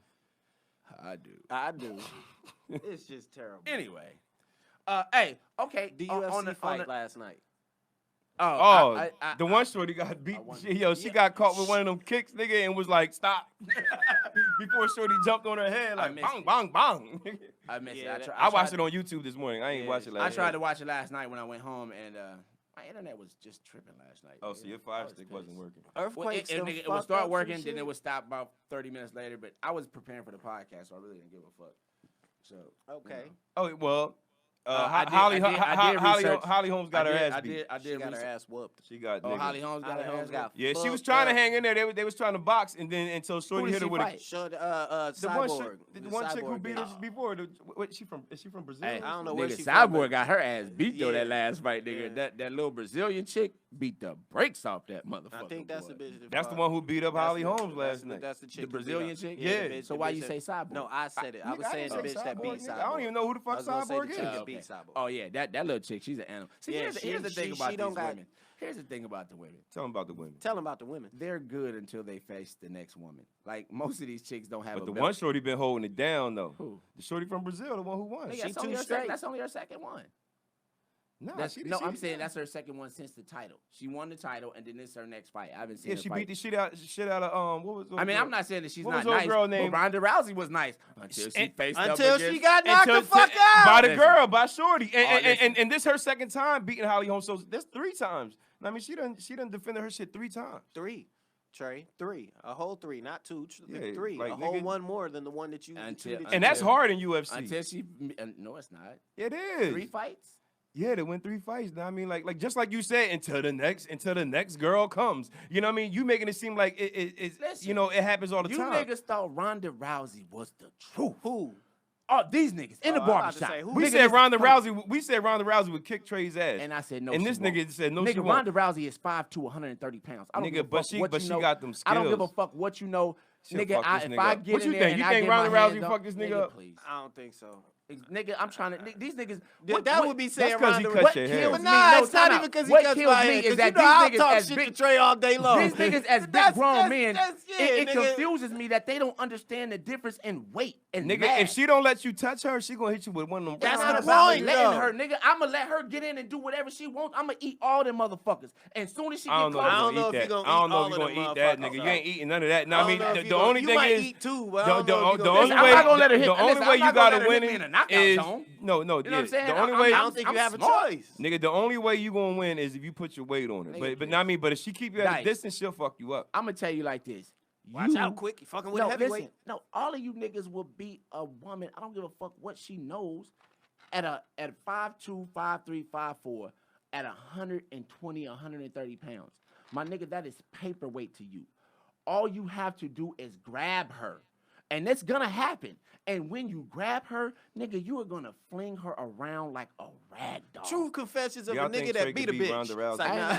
A: I do.
C: I do. It's just terrible.
A: Anyway, hey, okay.
C: The
A: on
C: UFC
A: the-
C: fight
A: on the-
C: last night.
B: Oh,
A: I-
B: the one shorty got beat.
A: won.
B: Yo, she got caught with one of them kicks, nigga, and was like, stop. Before shorty jumped on her head, like,
A: missed
B: bang, bang, bang.
A: I missed
C: Yeah,
A: it.
B: I watched it on YouTube this morning. I ain't watched it last
A: I
B: night.
A: tried to watch it last night when I went home, and my internet was just tripping last night.
B: Oh, so your Fire Stick wasn't working.
C: Earthquakes.
A: It would start working, then it would stop about 30 minutes later. But I was preparing for the podcast, so I really didn't give a fuck. So
C: Okay.
B: Oh well,
A: I
B: Holly
A: research.
B: Holly Holmes got her ass beat.
A: I
C: She
A: did
C: got her
A: research.
C: ass whooped.
B: She got
A: Oh,
B: nigga.
A: Holly Holmes got
C: Holly
A: her
C: Holmes
A: ass
C: got
A: whooped.
B: Yeah, she was
C: fucked
B: trying to
C: up.
B: hang in there. They was trying to box, and then until Shorty
A: did
B: hit her
A: she
B: with a
A: fight?
C: Showed
B: the
C: Cyborg.
B: one chick who
C: Cyborg
B: beat
C: bitch.
B: her before. Is she from Brazil?
A: Hey,
C: I don't know where
A: nigga,
C: she from,
A: Cyborg
C: but-
A: got her ass beat though that
C: Yeah.
A: last fight, nigga.
C: Yeah.
A: That little Brazilian chick beat the brakes off that motherfucker.
C: I think that's
A: boy.
C: the bitch.
B: That's the one who beat up Holly Holmes last night.
C: That's the chick.
A: The Brazilian chick.
B: Yeah.
C: the bitch-
A: So
C: the
A: why
C: bitch
A: you
C: that-
A: say Cyborg?
C: No, I said it. I was saying the
B: didn't
C: bitch
B: say
C: that beat
B: Cyborg, nigga.
C: Cyborg.
B: I don't even know who the
C: I
B: fuck
C: was gonna say
B: Cyborg
C: the
B: is.
C: chick that
A: Okay.
C: beat Cyborg.
A: Oh yeah, that little chick, she's an animal. See,
C: Yeah,
A: here's the thing
C: she
A: about
C: don't
A: these
C: got-
A: women. Here's the thing about the women.
B: Tell them about the women.
C: Tell him about the women.
A: They're good until they face the next woman. Like most of these chicks don't have
B: But
A: a
B: the
A: belt.
B: one Shorty been holding it down though.
A: Who?
B: The Shorty from Brazil, the one who won.
A: Nigga,
C: She
A: that's,
C: too
A: only her
C: straight.
A: that's only her second one.
B: Nah,
A: I'm saying that's her second one since the title. She won the title, and then this is her next fight. I haven't seen
B: Yeah,
A: her
B: she
A: fight.
B: beat the shit out of what was?
A: I mean, I'm not saying that she's
B: What
A: not
B: was old
A: nice,
B: girl
A: but
B: named-
A: Ronda Rousey was nice until she faced up
C: Until
A: against...
C: she got knocked the fuck
B: by
C: out.
B: the
A: Listen.
B: girl, by Shorty,
A: listen.
B: and this her second time beating Holly Holmes. So that's 3 times. I mean, she done defended her shit 3 times.
C: 3. Trey, 3. A whole 3, not 2.
B: Yeah,
C: 3.
B: like,
C: a whole
B: nigga-
C: one more than the one that you.
B: And that's hard in UFC.
A: Until she... no, it's not.
B: It is.
A: 3 fights?
B: Yeah, they win 3 fights. Now, I mean, like just like you said, until the next girl comes. You know what I mean? You making it seem like it's
A: Listen,
B: you know, it happens all the
A: You
B: time.
A: niggas thought Ronda Rousey was the truth.
C: Who?
A: Oh, these niggas in the
C: I'm about to
A: barbershop.
C: say, who?
B: We
A: Nigga,
B: said
A: this-
B: Ronda Rousey. We said Ronda Rousey would kick Trey's ass.
A: And I said no.
B: And
A: she
B: this
A: won't.
B: nigga said no. She
A: Nigga,
B: won't.
A: Ronda Rousey is 5'2", 130 pounds. I don't
B: Nigga,
A: give a
B: but
A: fuck
B: she-
A: what
B: but
A: you
B: she
A: know.
B: got them
A: I don't give a
B: skills.
A: fuck what you know.
B: She'll
A: Nigga,
B: fuck this
A: if
B: nigga
A: I
B: up.
A: get
B: What
A: in
B: you
A: there
B: think?
A: and
B: You
A: I
B: think
A: get
B: Ronda
A: my
B: Rousey
A: hands
B: fuck
A: up,
B: this nigga
A: nigga,
B: up?
A: please.
C: I don't think so.
A: Nigga, I'm trying to. These niggas.
C: That would be saying
B: That's 'cause he
C: Ronda.
B: cut
C: What
B: your
C: kills
B: hair.
C: me?
A: But
C: Nah,
A: nah,
C: it's not even because he
A: what
C: cuts
A: kills
C: my
A: me
C: hair.
A: is
C: 'Cause
A: that
C: you know
A: these
C: I'll
A: niggas
C: talk
A: as
C: shit
A: big-
C: to Trey all day long.
A: These niggas as big
C: That's-
A: grown
C: that's-
A: men,
C: that's- yeah,
A: it
C: nigga.
A: confuses me that they don't understand the difference in weight and
B: Nigga,
A: mass.
B: if she don't let you touch her, she gonna hit you with one of them.
A: That's
C: not
A: not
C: the
A: about
C: point,
A: letting
C: though.
A: her, nigga. I'ma let her get in and do whatever she wants. I'ma eat all them motherfuckers. And soon as she
B: I
A: get
B: don't know.
A: close,
C: I don't know
B: Eat
C: if
B: that.
C: you gonna
B: I don't
C: eat
B: know
C: all
B: if you
C: of
B: gonna
C: them
B: eat that,
C: motherfuckers,
B: nigga. You
C: though.
B: ain't eating none of that. No, I mean,
C: don't know if
B: the
C: you gonna-
B: only
C: you
B: thing
C: might
B: is
C: eat too, but I
B: the
C: don't know if you
B: the
C: gonna-
B: only
A: Listen, I'm
B: way
A: not gonna let her hit-
B: the
A: listen,
B: only
A: I'm
B: way
A: not
B: you
A: gonna
B: gotta
A: let her hit
B: win
A: me in a
B: it
A: knockout
B: is
A: zone.
B: no.
A: You know what I'm saying?
B: The only
A: I'm-
B: way
C: I don't think you have a
A: smart.
C: choice.
B: nigga, the only way you gonna win is if you put your weight on it.
A: Nigga,
B: But I mean, but if she keep you at a
A: Dice.
B: distance, she'll fuck you up.
A: I'm gonna tell you like this.
C: Watch
A: You-
C: out quick. You fucking with
A: No,
C: a heavyweight.
A: listen. No, all of you niggas will beat a woman. I don't give a fuck what she knows. At 5'2", 5'3", 5'4", at 120, 130 pounds. My nigga, that is paperweight to you. All you have to do is grab her. And that's gonna happen. And when you grab her, nigga, you are gonna fling her around like a rag doll.
C: True confessions of
B: Y'all
C: a
B: think
C: nigga
B: Trey
C: that beat
B: could
C: a
B: beat
C: bitch.
B: Ronda Rousey?
C: It's like, nah.
A: I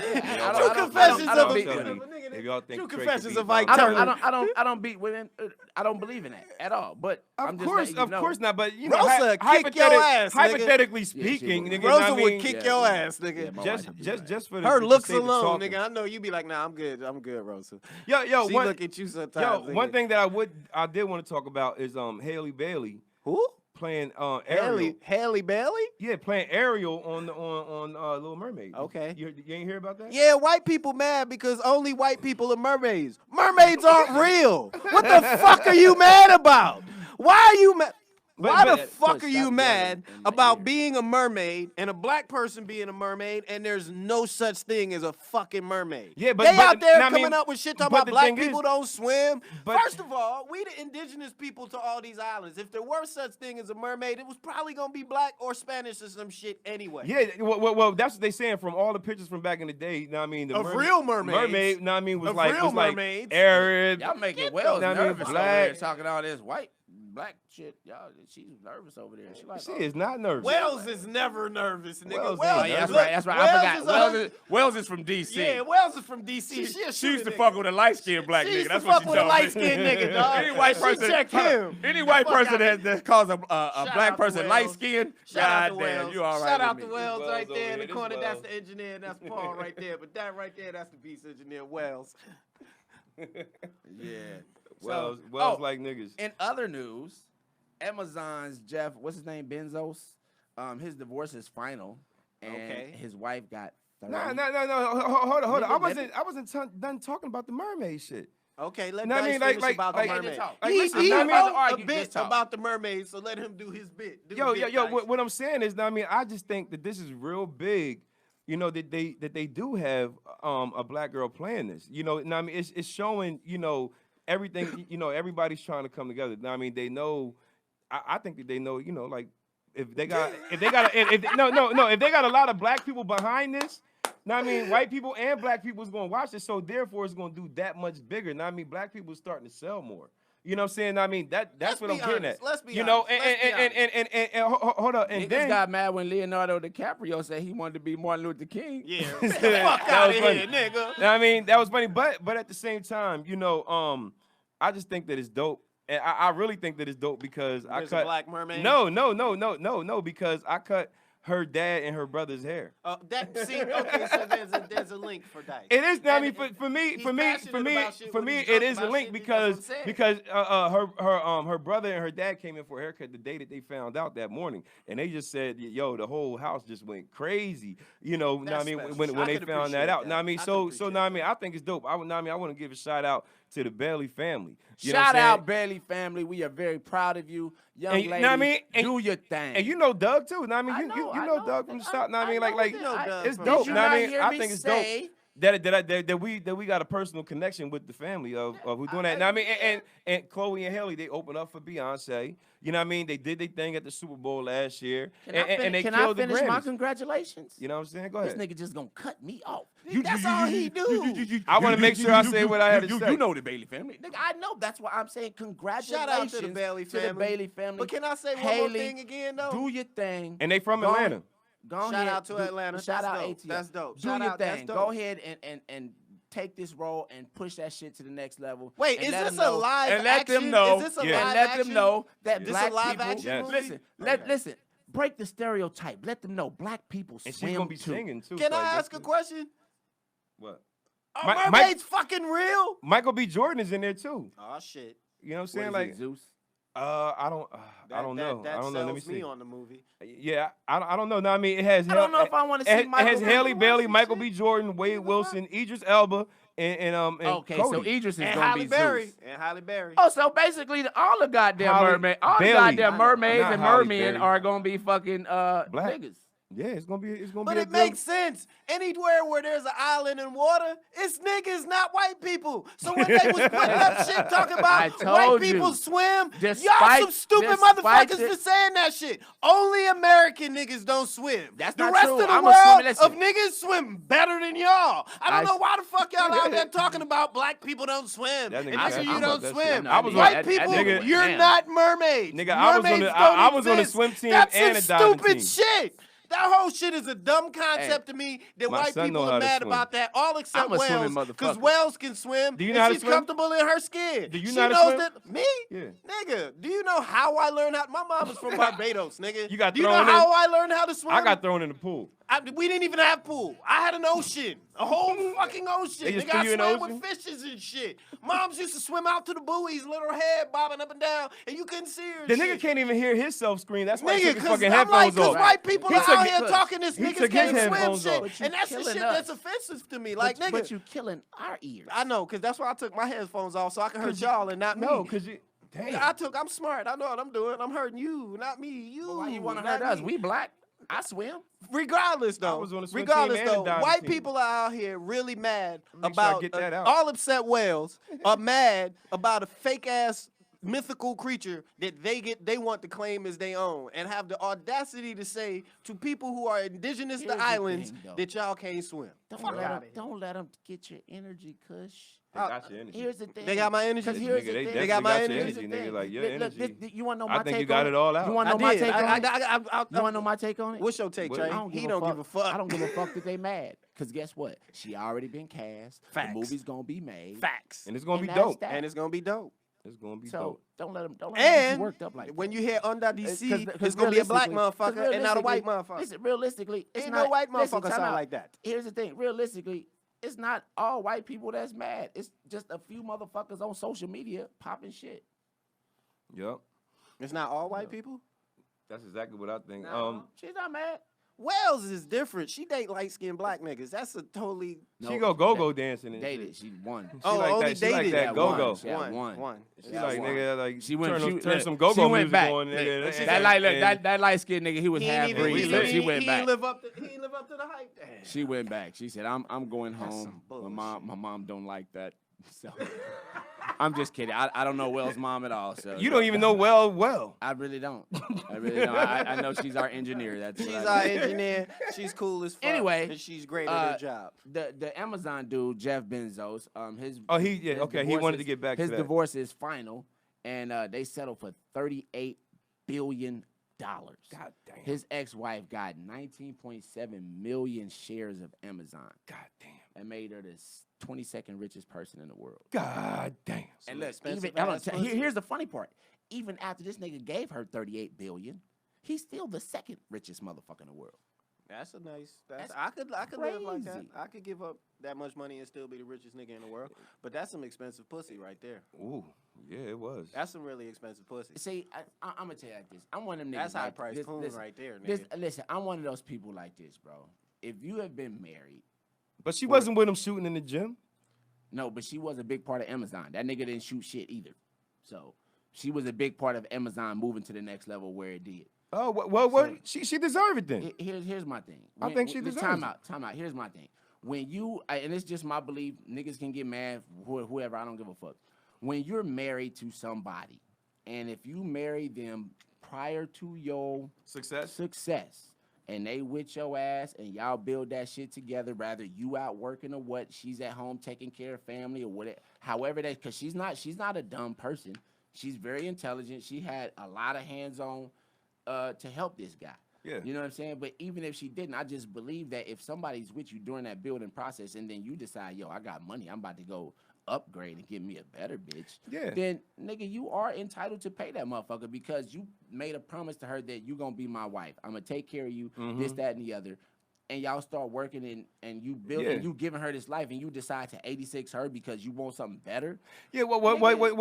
C: True
A: don't-
C: confessions
A: I don't
C: of a
A: beat
C: nigga
A: women.
C: that-
B: If y'all think
C: True
B: Trey could
C: confessions
B: beat
C: of Ike
B: Ronda
C: Turner.
A: I don't beat women. I don't believe in that at all. But I'm
B: Of
A: just
B: course,
A: letting you
B: of
A: know.
B: course not. But you know,
C: Rosa kick your ass, nigga.
B: hypothetically
A: she
B: speaking,
A: would.
B: nigga,
C: Rosa
B: I
C: would
B: mean,
C: kick
A: yeah,
C: your
A: yeah.
C: ass, nigga.
A: Yeah, my
B: just
A: wife would do that.
B: just for the
C: Her
B: to
C: looks
B: say the
C: alone,
B: talking.
C: nigga. I know you be like, nah, I'm good, Rosa.
B: Yo,
C: She
B: one,
C: look at you sometimes.
B: one
C: nigga.
B: thing that I did want to talk about is Haley Bailey
C: Who?
B: playing Ariel.
C: Haley Bailey?
B: Yeah, playing Ariel on Little Mermaid.
C: Okay.
B: You ain't hear about that?
C: Yeah, white people mad because only white people are mermaids. Mermaids aren't real. What the fuck are you mad about? Why are you mad? Why the fuck are you mad about being a mermaid and a black person being a mermaid and there's no such thing as a fucking mermaid?
B: Yeah, but
C: they out there
B: I mean,
C: coming up with shit talking
B: but
C: about
B: the
C: black
B: thing
C: people
B: is-
C: don't swim.
B: but-
C: First of all, we the indigenous people to all these islands. If there were such thing as a mermaid, it was probably gonna be black or Spanish or some shit anyway.
B: Yeah, well, that's what they saying from all the pictures from back in the day. You know what I mean? The
C: Of real mermaids.
B: Mermaid, you know what I mean, was
C: Of
B: like,
C: real
B: was like
C: mermaids.
B: Arab.
A: Y'all making
C: Get
A: Wells
B: the- I mean,
A: nervous over
B: black.
A: there talking all this white, black shit. Y'all, she's nervous over there. She like,
B: She is not nervous.
C: Wells is never nervous, nigga.
B: Wells
C: Wells,
B: ain't
A: yeah, that's
B: look,
A: right. That's right.
C: Wells
A: I
C: is
A: forgot. Wells is from DC.
C: Yeah, Wells is from DC.
A: She used to fuck with a light skinned black
C: She
A: nigga.
C: used
A: That's
C: to
A: what
C: fuck
A: she
C: with a
A: told me.
C: light-skinned nigga, dog.
A: Any white
C: She
A: person,
C: check him.
A: any white
C: Fuck
A: person
C: out
A: that calls a
C: Shout
A: black
C: out to
A: person
C: Wells.
A: light skinned,
C: Shout out to
A: goddamn,
C: Wells.
A: you all right
C: Shout
A: with
C: out
A: me.
C: to Wells
B: Wells
C: right
B: over
C: there in
B: here.
C: the
B: This
C: corner. That's
B: Wells.
C: the engineer, and that's Paul right there. But that right there, that's the beast engineer, Wells.
A: Yeah.
B: Wells
A: oh,
B: like niggas.
A: In other news, Amazon's Jeff, what's his name, Bezos, his divorce is final, and
C: Okay.
A: his wife got 30.
B: No. Hold on.
A: Nigga,
B: I wasn't done talking about the mermaid shit.
C: Okay, let
B: No, I
C: Dice
B: mean,
C: finish
B: like,
C: about
B: like,
C: the
B: like,
C: mermaid.
A: talk.
B: Like,
C: He
B: listen,
C: he
B: I mean,
C: wrote a
A: argue,
C: bit
A: just talk.
C: about the mermaid, so let him do his bit. Do
B: Yo,
C: the bit,
B: yo,
C: Dice.
B: what I'm saying is, I mean, I just think that this is real big. You know that they do have a black girl playing this. You know, and I mean, it's showing. You know, everything. You know, everybody's trying to come together. Now, I mean, they know. I think that they know. You know, like if they got if they got a lot of black people behind this. Now, I mean, white people and black people is going to watch it, so therefore it's going to do that much bigger. Now, I mean, black people are starting to sell more. You know what I'm saying? I mean, that's
C: Let's
B: what I'm
C: be
B: getting
C: honest.
B: at.
C: Let's be
B: you know,
C: honest.
B: and hold up, and
A: Niggas
B: then
A: got mad when Leonardo DiCaprio said he wanted to be Martin Luther King.
C: Yeah,
B: That
C: get the fuck out of
B: was
C: here,
B: funny.
C: nigga.
B: I mean, that was funny, but at the same time, you know, I just think that it's dope, and I really think that it's dope because I
C: There's
B: cut
C: a black mermaid.
B: No, because I cut her dad and her brother's hair.
C: Okay, so there's a link for Dice.
B: It is. I mean,
C: And
B: for me,
C: he's
B: for me,
C: passionate about shit when he's
B: it
C: drunk
B: is a
C: about
B: link
C: shit,
B: because
C: that's what I'm saying.
B: her brother and her dad came in for a haircut the day that they found out that morning, and they just said, yo, the whole house just went crazy. You know, now I
C: That's
B: mean,
C: special.
B: when
C: I
B: they
C: could
B: found that
C: appreciate
B: out.
C: that.
B: Now I mean,
C: I could
B: so
C: appreciate
B: now I mean,
C: that.
B: I think it's dope. I want to give a shout out to the Bailey family. You know
A: Shout
B: what I'm
A: out
B: saying?
A: Bailey family. We are very proud of you, young
B: And,
A: lady.
B: know what I mean?
A: Do your thing.
B: And you know Doug too. Now I mean,
A: I
B: you
A: know
B: know Doug from the start. Now I mean,
A: know
B: like
C: You know Doug
B: it's
C: from
B: dope.
C: the
B: Now I
A: not
B: mean,
A: hear
B: I
A: me
B: think it's
A: say-
B: dope. That we got a personal connection with the family of who doing that. Now I mean, and Chloe and Haley, they opened up for Beyonce. You know what I mean? They did their thing at the Super Bowl last year, and they
A: Can
B: killed
A: I finish
B: the
A: my
B: Grammys.
A: congratulations?
B: You know what I'm saying? Go
A: This
B: ahead.
A: nigga just gonna cut me off. That's all he do.
B: I want to make sure I say what I had to say.
A: You know the Bailey family. Nigga, I know. That's why I'm saying congratulations
C: Shout out to the Bailey family.
A: Bailey family.
C: But can I say one more
A: Haley,
C: thing again, though?
A: Do your thing.
B: And they from
A: Go
B: Atlanta.
A: Go
C: Shout
A: ahead.
C: out to Atlanta.
A: Shout
C: That's
A: out
C: dope.
A: ATL.
C: That's dope.
A: Do
C: Shout
A: your
C: out. That's
A: thing.
C: dope.
A: Go ahead and take this role and push that shit to the next level.
C: Wait,
A: and
C: is
A: let
C: this
A: them
C: a
A: know-
C: live
A: and let
C: action?
A: them know?
C: Is this a
B: Yeah.
C: live
A: and let
C: action?
A: them know that
C: This a
A: black
C: live
A: people.
C: action
B: Yes.
C: movie?
A: Listen, listen. Break the stereotype. Let them know black people
B: And
A: swim
B: she's gonna be
A: too.
B: singing too.
C: Can
B: so
C: I
B: guess
C: ask a question?
B: What?
C: Are mermaids fucking real?
B: Michael B. Jordan is in there too.
C: Oh shit.
B: You know what I'm
A: What
B: saying?
A: is
B: like,
A: it, Zeus?
B: I don't know.
C: That
B: I don't know. Let me
C: sells me
B: see.
C: on the movie.
B: Yeah, I don't know. No, I mean, it has.
A: I don't know if I want to see
B: It
A: Michael.
B: has Haley
A: B.
B: Bailey,
A: Jordan.
B: Michael B. Jordan, Wade Wilson, Idris Elba, and
A: Okay,
B: Cody.
A: so Idris is
C: And
A: gonna
C: Halle
A: be
C: Berry.
A: Zeus.
C: And Halle Berry.
A: Oh, so basically, all the goddamn
B: Halle
A: mermaid, all
B: Bailey.
A: the goddamn
C: I know.
A: mermaids
B: Not
A: and
B: Halle
A: mermen
B: Berry.
A: are gonna be fucking
B: Black.
A: niggas.
B: Yeah, it's gonna be.
C: But it makes sense. Anywhere where there's an island and water, it's niggas, not white people. So when they was putting up shit talking
A: I
C: about
A: told
C: white
A: you.
C: people swim, y'all
A: Despite-
C: some stupid
A: despite
C: motherfuckers
A: the-
C: for saying that shit. Only American niggas don't swim.
A: That's
C: the
A: not
C: rest
A: true.
C: of the
A: I'm
C: world
A: assuming- listen.
C: of niggas swim better than y'all. I don't
A: I-
C: know why the fuck y'all out there talking about black people don't swim.
B: That
C: And
B: nigga
C: nigga,
B: said
C: you
B: I'm
C: don't
B: about that
C: swim.
B: shit. I was
C: White
A: on-
C: people,
B: nigga-
C: you're
A: Damn.
C: not mermaids.
B: Nigga, I was on
C: Mermaids
B: the-
C: don't
B: I was on the
C: exist.
B: swim team
C: That's
B: and
C: some
B: a diving
C: stupid
B: team.
C: shit. That whole shit is a dumb concept to me that
B: My
C: white
B: son
C: people
B: know how
C: are
B: to
C: mad
B: swim.
C: about that, all except
A: I'm a swimming
C: Wells, because
A: motherfucker.
C: Wells can swim
B: Do you
C: and
B: know how to
C: she's
B: swim?
C: comfortable in her skin.
B: Do you
C: she
B: know how to
C: knows
B: swim?
C: that me?
B: Yeah.
C: Nigga, do you know how I learned how? My mom is from Barbados, nigga.
B: You got
C: do you know
B: thrown in?
C: how I learned how to swim?
B: I got thrown in the pool.
C: We didn't even have pool. I had an ocean, a whole fucking ocean.
B: They just
C: Nigga,
B: threw
C: I
B: you in the
C: swam
B: ocean?
C: with fishes and shit. Moms used to swim out to the buoys, little head bobbing up and down, and you couldn't see her. and
B: The
C: shit.
B: nigga can't even hear himself scream. That's why he
C: Nigga,
B: took his
C: cause
B: fucking
C: I'm like,
B: headphones
C: cause
B: off.
C: white people
B: He
C: are
B: took
C: out
B: it-
C: here talking this
B: he
C: niggas
B: took his
C: can't swim
B: headphones
C: shit,
B: off.
A: But you
C: and that's the
A: killing
C: shit
A: us.
C: that's offensive to me. Like, nigga,
A: But you killing our ears.
C: I know, cause that's why I took my headphones off so I can hurt y'all and not me.
B: No, cause you. Damn.
C: I'm smart. I know what I'm doing. I'm hurting you, not me. You.
A: Why you want to
C: not
A: hurt us?
C: me.
A: We black. I swim.
C: Regardless, though,
B: was on the swim
C: regardless
B: team and the
C: though,
B: diving
C: white
B: team.
C: people are out here really mad
B: Make sure I
C: about
B: get that out.
C: all upset whales are mad about a fake ass mythical creature that they want to claim as their own and have the audacity to say to people who are indigenous
A: Here's
C: to
A: the
C: islands
A: thing, though.
C: that y'all can't swim.
A: Don't let them get your energy, Kush.
B: They got your energy.
A: Here's the thing.
C: They got my energy.
A: 'Cause here's
B: Nigga,
A: the
B: they
A: thing.
C: They got my
B: definitely
C: energy.
B: got your energy, nigga. Like your
A: Look,
B: energy.
A: you want to know
B: I
A: my
B: think
A: take
B: you got
A: on
B: it all out.
A: You want
C: I
A: to know my
C: did.
A: take on it?
C: I
A: You want to know my take on it?
C: What's your take,
B: What?
C: Trey?
A: I don't
C: He don't give a fuck.
A: I don't give a fuck that they mad. Cause guess what? She already been cast.
C: Facts.
A: The movie's gonna be made.
C: Facts.
B: And it's gonna be
A: And that's
B: dope.
A: that.
C: And it's gonna be dope.
B: It's gonna be
A: So
B: dope.
A: don't let them get
C: And
A: you worked up like
C: when
A: that.
C: you hear under DC,
A: 'Cause
C: it's gonna be a black
A: realistically- 'cause
C: motherfucker and not a white
A: realistically-
C: motherfucker.
A: Listen, realistically, it's
C: Ain't
A: not,
C: no white
A: listen,
C: motherfucker
A: time
C: sound
A: out.
C: like that.
A: Here's the thing. Realistically, it's not all white people that's mad. It's just a few motherfuckers on social media popping shit.
B: Yep.
C: It's not all white people.
B: That's exactly what I think.
A: She's not mad.
C: Wells is different. She date light skinned black niggas. That's a totally.
B: She go dancing and
A: dated.
B: shit.
A: She won.
B: She
C: Oh,
B: like
C: only
B: that. She like
C: dated
B: that
C: that
B: go-go.
A: She had one.
B: She like nigga like
A: She went.
B: turn
A: She
B: some go-go
A: she went
B: music
A: back.
B: on, nigga.
A: That light skinned nigga, he was half breed. So she went back.
C: He didn't live up to the hype. Damn.
A: She went back. She said, "I'm going home.
C: some
A: My mom don't like that." So I'm just kidding. I don't know Wells' mom at all. So
B: You don't even know well.
A: I really don't. I know she's our engineer. That's
C: She's
A: what
C: our engineer. She's cool as fuck.
A: Anyway,
C: and she's great at her job.
A: The Amazon dude, Jeff Bezos, his
B: he wanted to get back to
A: his
B: that.
A: divorce is final, and they settled for $38 billion.
B: God damn.
A: His ex-wife got 19.7 million shares of Amazon.
B: God damn.
A: And made her the 22nd richest person in the world.
B: God damn.
A: And look, here's the funny part. Even after this nigga gave her $38 billion, he's still the second richest motherfucker in the world.
C: That's a nice.
A: That's
C: I could live like that.
A: crazy.
C: I could give up that much money and still be the richest nigga in the world. But that's some expensive pussy right there.
B: Ooh, yeah, it was.
C: That's some really expensive pussy.
A: See, I'm gonna tell you like this. I'm one of them niggas.
C: That's high
A: like,
C: price coon
A: listen,
C: right there, nigga.
A: Listen, I'm one of those people like this, bro. If you have been married,
B: But she wasn't with him shooting in the gym.
A: no, but she was a big part of Amazon. That nigga didn't shoot shit either. So she was a big part of Amazon moving to the next level where it did.
B: Oh, well, she deserved it then.
A: Here's my thing.
B: I think she deserves
A: time
B: it.
A: out. Here's my thing. When you, and it's just my belief, niggas can get mad, whoever, I don't give a fuck. When you're married to somebody, and if you marry them prior to your success, and they with your ass, and y'all build that shit together, rather you out working or what, she's at home taking care of family or whatever, however that, because she's not a dumb person. She's very intelligent. She had a lot of hands-on to help this guy.
B: Yeah.
A: You know what I'm saying? But even if she didn't, I just believe that if somebody's with you during that building process and then you decide, yo, I got money, I'm about to go upgrade and get me a better bitch, then, nigga, you are entitled to pay that motherfucker because you made a promise to her that you going to be my wife. I'm going to take care of you, this, that, and the other. And y'all start working and you building, you giving her this life, and you decide to 86 her because you want something better.
B: Yeah, well,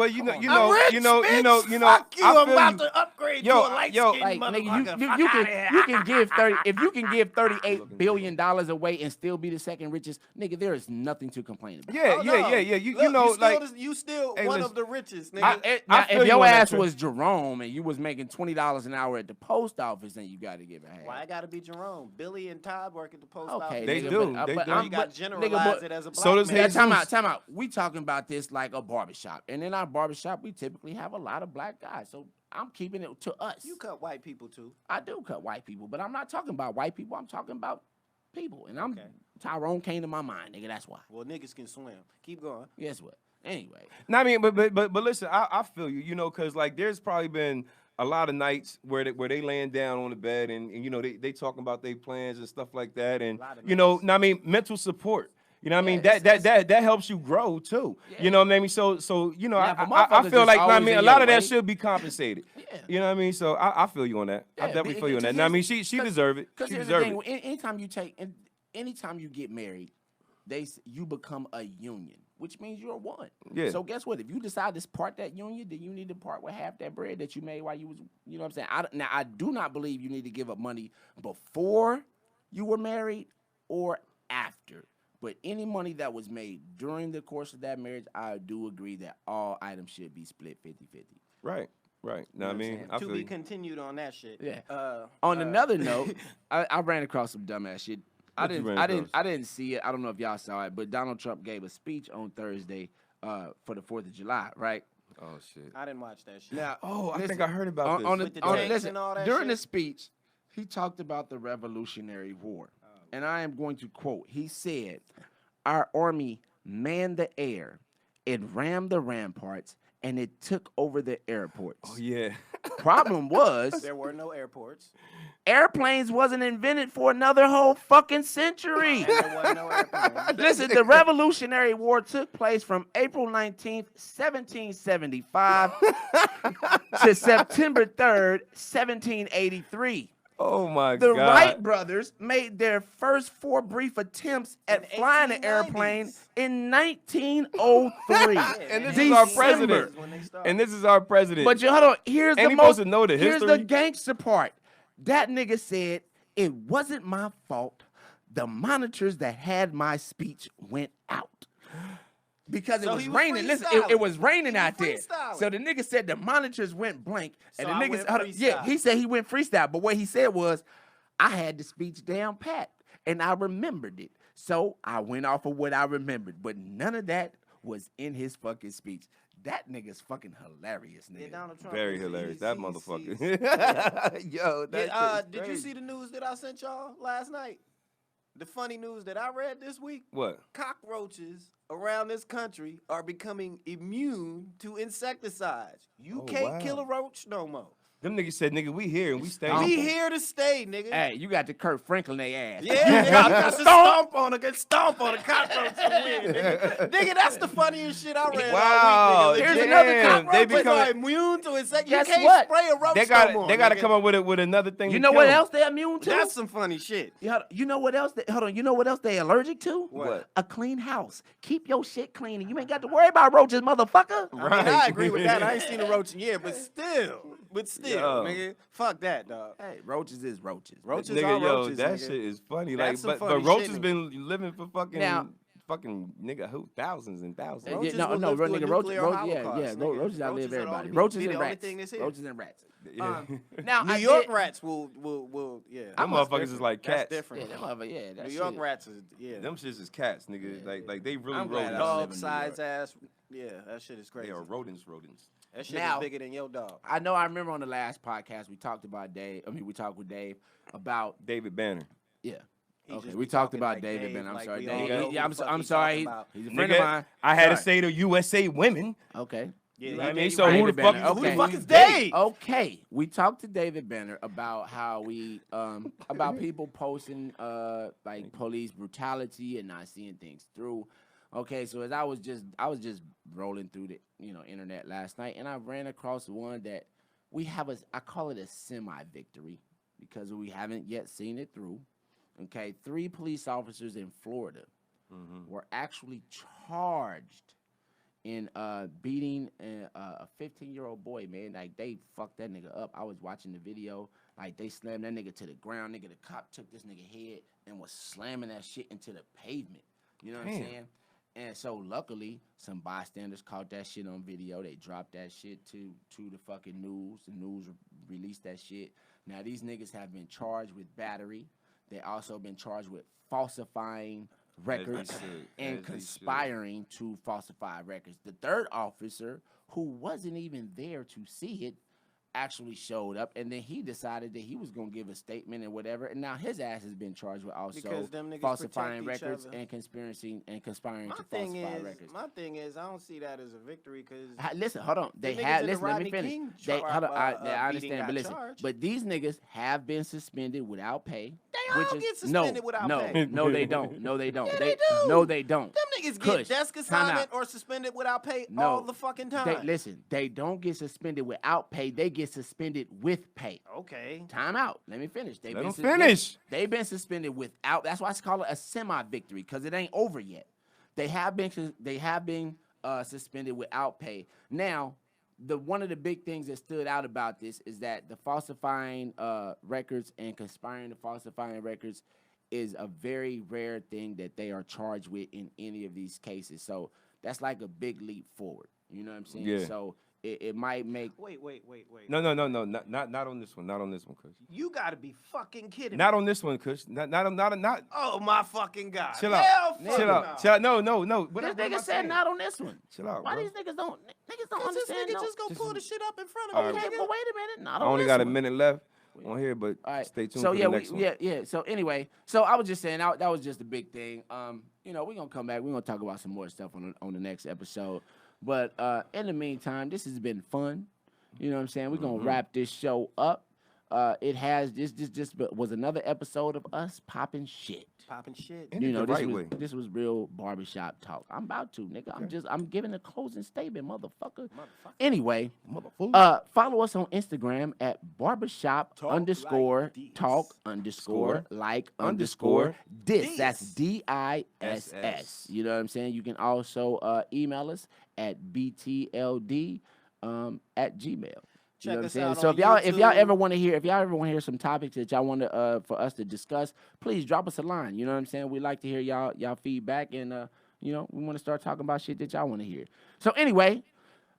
B: you know,
C: Fuck you, I'm about to upgrade to a light-skinned
A: like,
C: motherfucker.
A: Nigga, you can give 30. If you can give $38 billion away and still be the second richest, nigga, there is nothing to complain about.
B: Yeah. You know,
C: you still
B: hey,
C: one
B: listen,
C: of the richest, nigga.
A: If your ass was Jerome and you was making $20 an hour at the post office, then you got to give a hand.
C: Why I gotta be Jerome? Billy and Todd work at the post
A: Okay,
C: office.
B: They
A: nigga,
B: do.
A: But,
B: They
A: but
B: do.
A: I'm,
C: You got
A: but,
C: generalize
A: nigga,
C: it as a black
B: so does
C: man.
B: Jesus.
A: Time out. We talking about this like a barbershop. And in our barbershop, we typically have a lot of black guys. So I'm keeping it to us.
C: You cut white people too.
A: I do cut white people, but I'm not talking about white people. I'm talking about people. And
C: Okay.
A: Tyrone came to my mind, nigga. That's why.
C: Well, niggas can swim. Keep going.
A: Guess what? Anyway.
B: No, I mean, but listen, I feel you, you know, because like there's probably been a lot of nights where they laying down on the bed and you know they talking about their plans and stuff like that, and you know, I mean, mental support. You know what I mean? That helps you grow too. Yeah. You know what I mean? So you know, I feel like I mean a lot of that should be compensated. Yeah. You know what I mean? So I feel you on that. I definitely feel you on that. Now, I mean, she deserve it. She deserve it.
A: Anytime you get married, you become a union, which means you're one.
B: Yeah.
A: So guess what? If you decide to part that union, then you need to part with half that bread that you made while you was, you know what I'm saying? I do not believe you need to give up money before you were married or after. But any money that was made during the course of that marriage, I do agree that all items should be split 50-50.
B: Right. Now, I mean, I
C: to
B: feel
C: be
B: you.
C: continued on that shit.
A: Yeah. On another note, I ran across some dumbass shit. I didn't see it. I don't know if y'all saw it, but Donald Trump gave a speech on Thursday for the 4th of July, right?
B: Oh shit.
C: I didn't watch that shit.
A: Now,
B: I think I heard about this.
A: Listen, during the speech, he talked about the Revolutionary War. And I am going to quote. He said, "Our army manned the air, it rammed the ramparts, and it took over the airports."
B: Oh yeah.
A: Problem was,
C: There were no airports.
A: airplanes wasn't invented for another whole fucking century.
C: And there was no airplanes.
A: Listen, the Revolutionary War took place from April 19th, 1775 to September 3rd, 1783.
B: Oh my
A: The
B: God.
A: Wright brothers made their first 4 brief attempts at flying an airplane in 1903.
B: And this is our president. And this is our president.
A: But hold on, here's
B: And
A: the
B: he
A: most
B: supposed to know the
A: here's the
B: history.
A: gangster part. That nigga said It wasn't my fault. The monitors that had my speech went out. Because it
C: So
A: was
C: he was
A: raining. Listen,
C: freestyling.
A: it was raining
C: He was
A: out there.
C: freestyling.
A: So the nigga said the monitors went blank. And
C: So
A: the
C: I
A: nigga
C: went
A: said, yeah,
C: freestyle.
A: he said he went freestyle. But what he said was, I had the speech down pat. And I remembered it. So I went off of what I remembered. But none of that was in his fucking speech. That nigga's fucking hilarious, nigga.
C: Yeah, Donald Trump
B: Very
C: is-
B: hilarious.
C: he's-
B: That
C: he's-
B: motherfucker.
C: he's-
B: Yo, that
C: Yeah,
B: shit is
C: did you
B: crazy.
C: see the news that I sent y'all last night? The funny news that I read this week?
B: What?
C: Cockroaches around this country are becoming immune to insecticides. You
B: Oh,
C: can't
B: wow.
C: kill a roach no more.
B: Them niggas said, nigga, we here and we stay.
C: We here to stay, nigga.
A: Hey, you got the Kurt Franklin they ass.
C: Yeah, nigga, I got to stomp on a cockroach to win, nigga. Nigga, that's the funniest shit I read
B: Wow,
C: all week, nigga.
A: Here's
C: Legit.
A: another
B: damn,
A: cockroach.
B: they
C: Are
B: become.
C: immune to insects.
A: Guess
C: You can't
A: what?
C: spray a roach
B: They
C: no
B: got.
C: more,
B: They got to
C: nigga.
B: come up with another thing.
A: You
B: to
A: know
B: kill
A: what
B: 'em.
A: else they immune to?
C: That's some funny shit.
A: You know what else? Hold on. You know what else they allergic to?
B: What?
A: A clean house. Keep your shit clean, and you ain't got to worry about roaches, motherfucker.
C: I mean, I agree with that. I ain't seen a roach in years, but still,
B: Yo.
C: nigga, fuck that, dog.
A: Hey, roaches is roaches.
C: Roaches
B: Nigga,
C: are
B: yo,
C: roaches,
B: that
C: nigga.
B: shit is funny.
C: That's
B: Like,
C: some
B: but
C: funny
B: roaches
C: shit,
B: been living for fucking,
A: Now-
B: fucking nigga, who thousands and thousands.
A: Yeah,
C: Roaches
A: no,
C: will
A: no,
C: live through a
A: nigga,
C: nuclear
A: roaches, yeah,
C: holocaust, nigga.
A: roaches outlive
C: Roaches are the
A: everybody.
C: only-
A: Roaches
C: be
A: and
C: the only
A: rats.
C: thing that's here.
A: Roaches and rats.
B: Yeah.
A: Now,
C: New
A: I
C: York
A: did-
C: rats will, yeah.
B: Them
A: must
B: motherfuckers is like
C: That's
B: cats.
C: different.
A: Yeah, that motherfucker, yeah, that
C: New
A: shit.
C: York rats is, yeah.
B: Them shits is cats, nigga. Like they really
A: I'm glad I
B: rodents.
A: don't live
C: Dog
A: in New
C: size
A: York.
C: ass, yeah, that shit is crazy.
B: They are rodents.
C: That shit
A: Now-
C: is bigger than your dog.
A: I know. I remember on the last podcast we talked about Dave. I mean, we talked with Dave about
B: David Banner.
A: yeah.
C: He
A: Okay,
C: just
A: we
C: be
A: talked
C: talking
A: about
C: like
A: David
C: Dave,
A: Ben. I'm
C: like
A: sorry,
C: we
A: Dave.
C: all know
A: Yeah,
C: who the
A: I'm
C: fuck
A: sorry.
C: he talking about.
A: He's a friend
B: Nigga,
A: of mine.
B: I had to
A: Sorry.
B: say to USA women.
A: Okay.
C: Yeah,
B: You know
C: he
B: what I mean?
C: gave
B: So
C: you
B: who the
A: David
B: fuck
A: Banner.
B: is
A: Okay.
C: Who the fuck is Dave?
A: Okay, we talked to David Banner about how we about people posting like police brutality and not seeing things through. Okay, so as I was just rolling through the internet last night, and I ran across one that we have I call it a semi-victory because we haven't yet seen it through. Okay, 3 police officers in Florida were actually charged in beating a 15-year-old boy, man. Like, they fucked that nigga up. I was watching the video. Like, they slammed that nigga to the ground. Nigga, the cop took this nigga head and was slamming that shit into the pavement. You know what I'm
B: Damn.
A: saying? And so, luckily, some bystanders caught that shit on video. They dropped that shit to the fucking news. The news released that shit. Now, these niggas have been charged with battery. They also been charged with falsifying records
B: should.
A: and
B: As they
A: conspiring to falsify records. The third officer, who wasn't even there to see it, actually showed up, and then he decided that he was gonna give a statement and whatever. And now his ass has been charged with also
C: Because them niggas
A: falsifying
C: protect each
A: records
C: other.
A: and conspiring
C: My
A: to
C: thing
A: falsify
C: is,
A: records.
C: my thing is, I don't see that as a victory because
A: Listen, hold on. They
C: niggas
A: have
C: in the
A: listen. Let me
C: Rodney
A: finish.
C: King
A: They hold on. I
C: beating
A: understand,
C: got
A: but listen.
C: charged.
A: But these niggas have been suspended without pay.
C: They all get suspended without
A: no,
C: pay.
A: No, they don't. No, they don't.
C: Yeah, they do.
A: No, they don't.
C: them niggas
A: Kush,
C: get desk
A: time
C: assignment
A: out.
C: or suspended without pay
A: No.
C: all the fucking time.
A: Listen, they don't get suspended without pay. They get suspended with pay.
C: Okay.
A: Time out. Let me finish.
B: Let them finish.
A: They've been suspended without. That's why I call it a semi-victory because it ain't over yet. They have been suspended without pay. Now, one of the big things that stood out about this is that the falsifying records and conspiring to falsifying records is a very rare thing that they are charged with in any of these cases. So that's like a big leap forward. You know what I'm saying?
B: Yeah.
A: So it might make.
C: Wait.
B: No, not on this one. Not on this one, Kush.
C: You gotta be fucking kidding
B: Not
C: me.
B: on this one, Kush. Not.
C: Oh my fucking god.
B: Chill
C: Hell
B: out.
C: fuck
B: Chill
C: no.
B: out. Chill out. No. What
A: This
B: am I
A: nigga said
B: saying?
A: not on this one.
B: Chill out,
A: Why
B: bro.
A: these niggas don't
C: Cause this
A: understand?
C: nigga
A: No.
C: just go
B: Just-
C: pull the shit up in front of
B: All
C: me,
B: right.
A: Okay,
C: nigga.
A: but wait a minute. Not
B: I
A: on
B: only
A: this
B: got a
A: one.
B: minute left on here, but
A: All right.
B: stay tuned
A: So
B: for
A: yeah,
B: the next one.
A: yeah. So anyway, so I was just saying that was just a big thing. We're gonna come back. We're gonna talk about some more stuff on the next episode. But in the meantime, this has been fun. You know what I'm saying? We're gonna wrap this show up. It has this just was another episode of us popping shit.
C: Popping shit.
B: And the
A: this
B: right
A: was
B: way.
A: this was real barbershop talk. I'm about to, nigga. I'm giving a closing statement, motherfucker. Anyway, follow us on Instagram at barbershop
C: Talk
A: underscore
C: like this.
A: talk underscore like underscore this. That's DISS. You know what I'm saying? You can also email us at btld at gmail. You know what I'm
C: us
A: saying?
C: out
A: So
C: on
A: if y'all
C: YouTube.
A: ever want to hear some topics that y'all want to for us to discuss, please drop us a line. You know what I'm saying? We like to hear y'all feedback, and we want to start talking about shit that y'all want to hear. So anyway,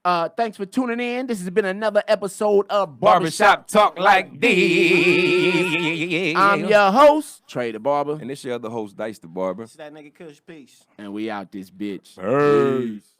A: thanks for tuning in. This has been another episode of
B: Barbershop Talk Like this.
A: I'm your host, Trey the Barber,
B: And this your other host, Dice the Barber.
C: It's that nigga Kush. Peace.
A: and we out this bitch.
B: Peace.